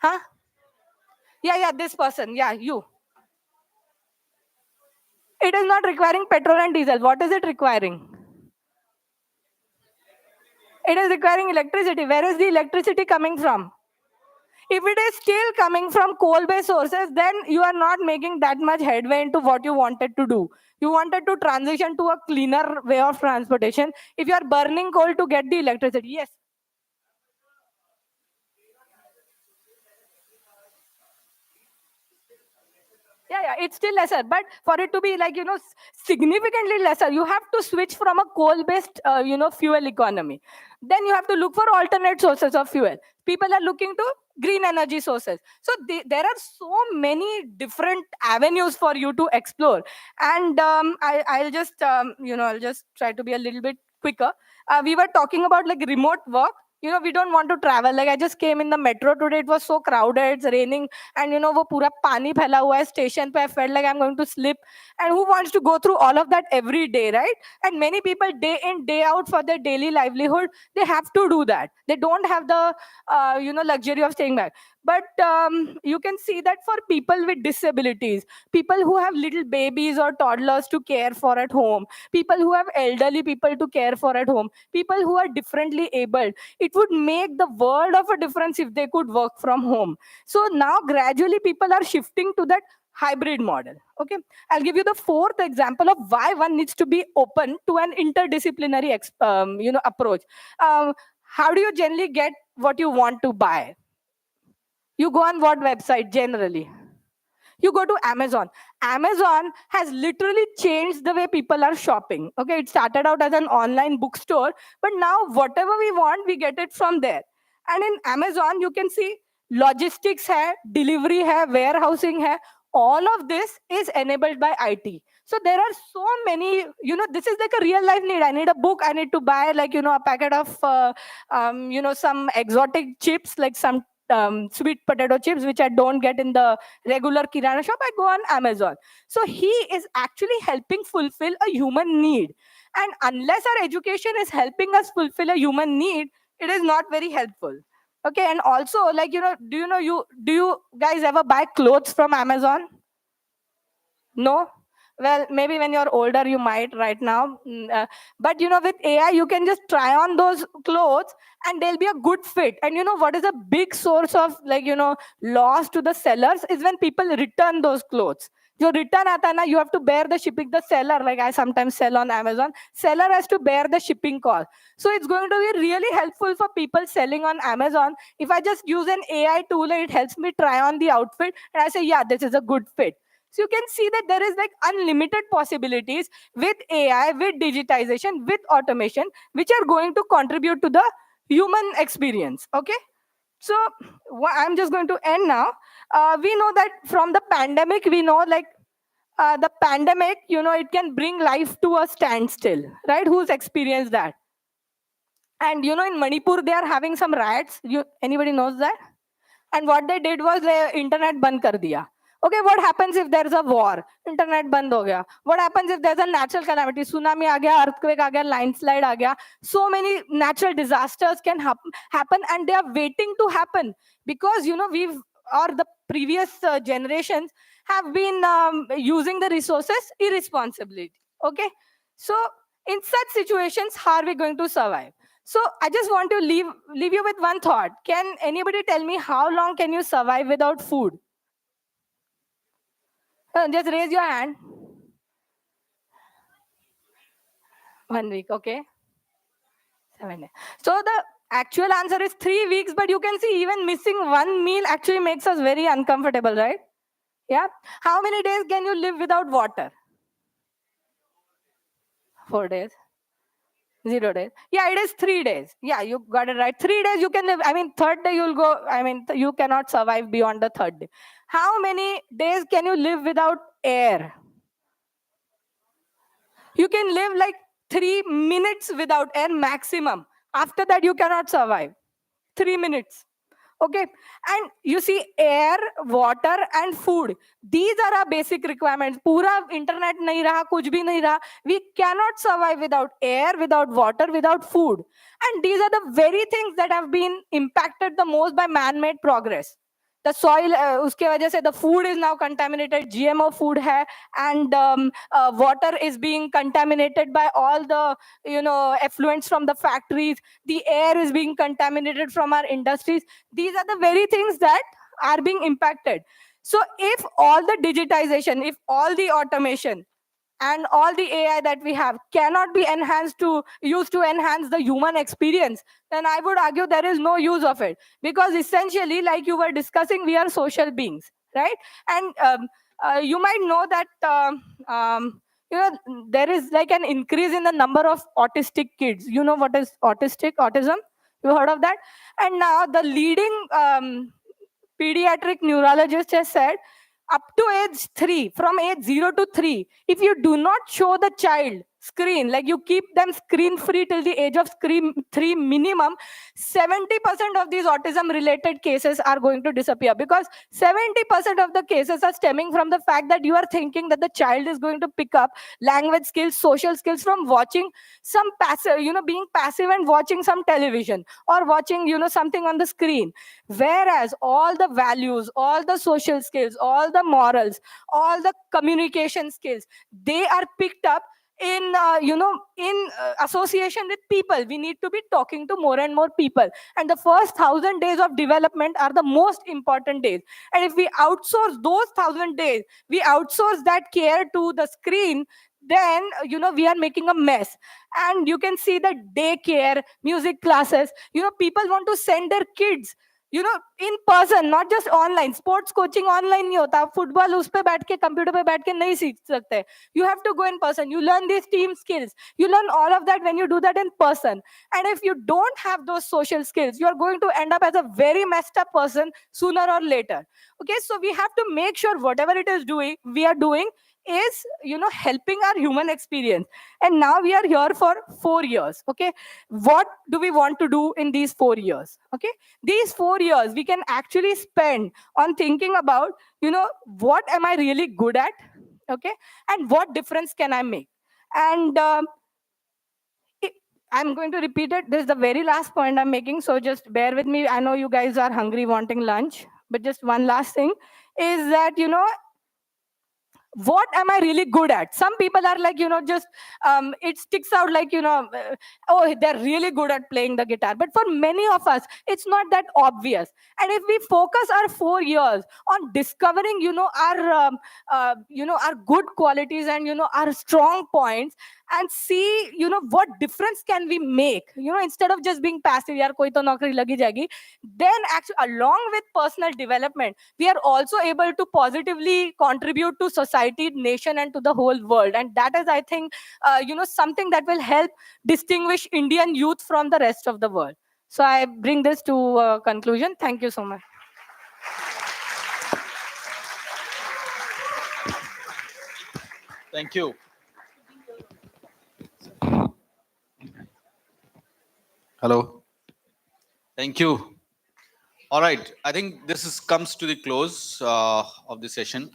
Huh? Yeah, this person. Yeah, you. It is not requiring petrol and diesel. What is it requiring? It is requiring electricity. Where is the electricity coming from? If it is still coming from coal-based sources, then you are not making that much headway into what you wanted to do. You wanted to transition to a cleaner way of transportation. If you are burning coal to get the electricity, yes. Yeah, it's still lesser, but for it to be like, significantly lesser, you have to switch from a coal-based, fuel economy. Then you have to look for alternate sources of fuel. People are looking to green energy sources. So there are so many different avenues for you to explore. And I'll just, I'll just try to be a little bit quicker. We were talking about like remote work. We don't want to travel. Like I just came in the metro today. It was so crowded. It's raining. And wo pura pani phaila hua hai station pe. I felt like I'm going to slip. And who wants to go through all of that every day, right? And many people day in, day out for their daily livelihood, they have to do that. They don't have the, luxury of staying back. But you can see that for people with disabilities, people who have little babies or toddlers to care for at home, people who have elderly people to care for at home, people who are differently abled, it would make the world of a difference if they could work from home. So now gradually people are shifting to that hybrid model. Okay, I'll give you the fourth example of why one needs to be open to an interdisciplinary approach. How do you generally get what you want to buy? You go on what website generally? You go to Amazon. Amazon has literally changed the way people are shopping. Okay, it started out as an online bookstore, but now whatever we want, we get it from there. And in Amazon, you can see logistics hai, delivery hai, warehousing hai. All of this is enabled by IT. So there are so many, this is like a real life need. I need a book. I need to buy like, a packet of, some exotic chips, like some sweet potato chips, which I don't get in the regular kirana shop. I go on Amazon. So he is actually helping fulfill a human need. And unless our education is helping us fulfill a human need, it is not very helpful. Okay, and also like, do you guys ever buy clothes from Amazon? No? Well, maybe when you're older, you might right now. But, with AI, you can just try on those clothes and they'll be a good fit. And what is a big source of like, loss to the sellers is when people return those clothes. You return aata na, you have to bear the shipping. The seller, like I sometimes sell on Amazon, seller has to bear the shipping cost. So it's going to be really helpful for people selling on Amazon. If I just use an AI tool and it helps me try on the outfit and I say, yeah, this is a good fit. So you can see that there is like unlimited possibilities with AI, with digitization, with automation, which are going to contribute to the human experience. Okay. So I'm just going to end now. We know that from the pandemic, we know like the pandemic, it can bring life to a standstill, right? Who's experienced that? And in Manipur, they are having some riots. Anybody knows that? And what they did was the internet ban kar diya. Okay, what happens if there's a war? Internet band ho gaya. What happens if there's a natural calamity? Tsunami aa gaya, earthquake aa gaya, landslide aa gaya. So many natural disasters can happen, and they are waiting to happen because the previous generations have been using the resources irresponsibly. Okay, so in such situations, how are we going to survive? So I just want to leave you with one thought. Can anybody tell me how long can you survive without food? Just raise your hand. 1 week, okay. 7 days. So the actual answer is 3 weeks, but you can see even missing one meal actually makes us very uncomfortable, right? Yeah. How many days can you live without water? 4 days. 0 days. Yeah, it is 3 days. Yeah, you got it right. 3 days you can live. I mean, third day you'll go. I mean, you cannot survive beyond the third day. How many days can you live without air? You can live like 3 minutes without air maximum. After that, you cannot survive. 3 minutes. Okay. And you see, air, water, and food. These are our basic requirements. Pura internet nahi raha, kuch bhi nahi raha. We cannot survive without air, without water, without food. And these are the very things that have been impacted the most by man-made progress. The soil, uske wajah se the food is now contaminated, GMO food hai, and water is being contaminated by all the effluents from the factories. The air is being contaminated from our industries. These are the very things that are being impacted. So if all the digitization, if all the automation and all the AI that we have cannot be used to enhance the human experience, then I would argue there is no use of it. Because essentially, like you were discussing, we are social beings, right? And you might know that there is like an increase in the number of autistic kids. You know what is autism? You heard of that? And now the leading pediatric neurologist has said, up to age 3, from age 0 to 3, if you do not show the child screen, like you keep them screen free till the age of screen 3 minimum, 70% of these autism related cases are going to disappear, because 70% of the cases are stemming from the fact that you are thinking that the child is going to pick up language skills, social skills from watching some passive, being passive and watching some television or watching, something on the screen. Whereas all the values, all the social skills, all the morals, all the communication skills, they are picked up in association with people. We need to be talking to more and more people, and the first 1,000 days of development are the most important days. And if we outsource those 1,000 days, we outsource that care to the screen, then we are making a mess. And you can see the daycare, music classes, people want to send their kids in person, not just online. Sports coaching online नहीं होता. Football उस पे बैठ के, computer पे बैठ के नहीं सीख सकते. You have to go in person. You learn these team skills. You learn all of that when you do that in person. And if you don't have those social skills, you are going to end up as a very messed up person sooner or later. Okay, so we have to make sure whatever it is we are doing is helping our human experience. And now we are here for 4 years. Okay, what do we want to do in these 4 years? Okay, these 4 years we can actually spend on thinking about what am I really good at, okay, and what difference can I make. And I'm going to repeat it. This is the very last point I'm making, so just bear with me. I know you guys are hungry, wanting lunch, but just one last thing is that what am I really good at? Some people are like, just it sticks out like, oh, they're really good at playing the guitar. But for many of us, it's not that obvious. And if we focus our 4 years on discovering, our good qualities and, our strong points, and see, what difference can we make, instead of just being passive, yaar, koi to naukri lagi jayegi, then actually, along with personal development, we are also able to positively contribute to society, nation, and to the whole world. And that is, I think, something that will help distinguish Indian youth from the rest of the world. So I bring this to conclusion. Thank you so much. Thank you. Hello. Thank you. All right. I think comes to the close of the session.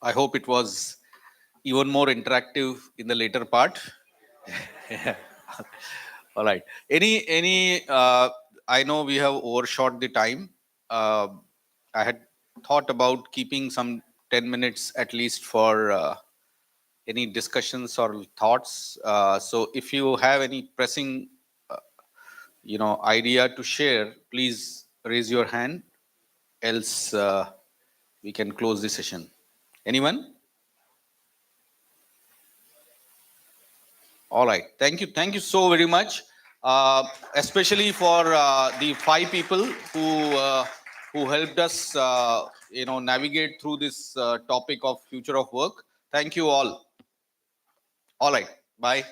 I hope it was even more interactive in the later part. All right. I know we have overshot the time. I had thought about keeping some 10 minutes at least for any discussions or thoughts. So if you have any pressing, idea to share, please raise your hand. Else, we can close the session. Anyone? All right. Thank you. Thank you so very much, especially for the 5 people who helped us, navigate through this topic of future of work. Thank you all. All right. Bye.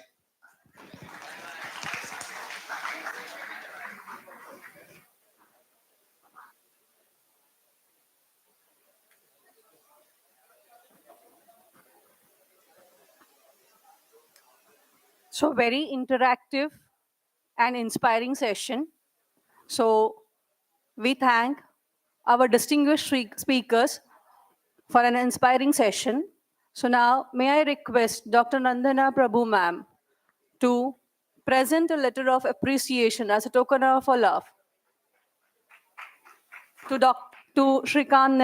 So very interactive and inspiring session. So we thank our distinguished speakers for an inspiring session. So now may I request Dr. Nandana Prabhu ma'am to present a letter of appreciation as a token of our love to Shrikant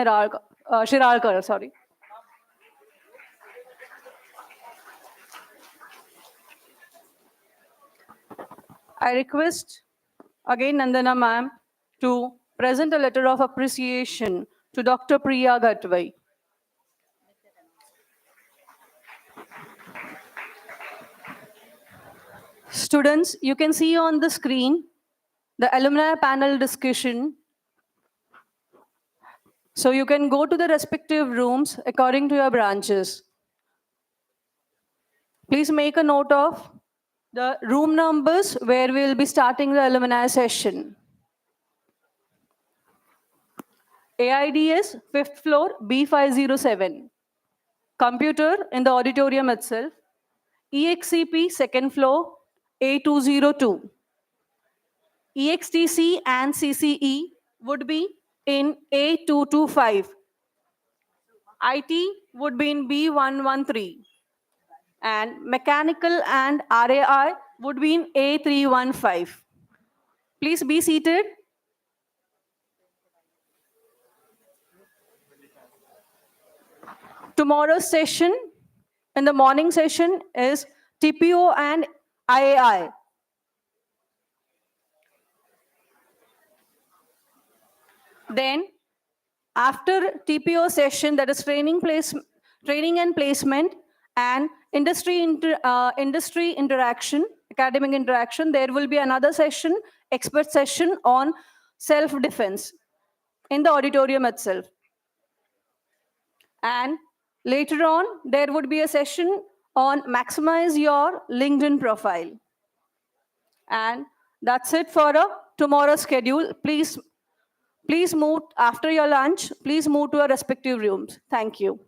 Shiralkar, sorry. I request again Nandana ma'am to present a letter of appreciation to Dr. Priya Gatwai. Students, you can see on the screen the alumni panel discussion. So you can go to the respective rooms according to your branches. Please make a note of the room numbers where we will be starting the alumni session. AIDS, 5th floor, B507. Computer in the auditorium itself. EXCP, 2nd floor, A202. EXTC and CCE would be in A225. IT would be in B113. And mechanical and RAI would be in A315. Please be seated. Tomorrow's session, in the morning session, is TPO and IAI. Then, after TPO session, that is training and placement and industry interaction, academic interaction, there will be another session, expert session on self-defense in the auditorium itself. And later on, there would be a session on maximize your LinkedIn profile. And that's it for tomorrow's schedule. Please move after your lunch. Please move to your respective rooms. Thank you.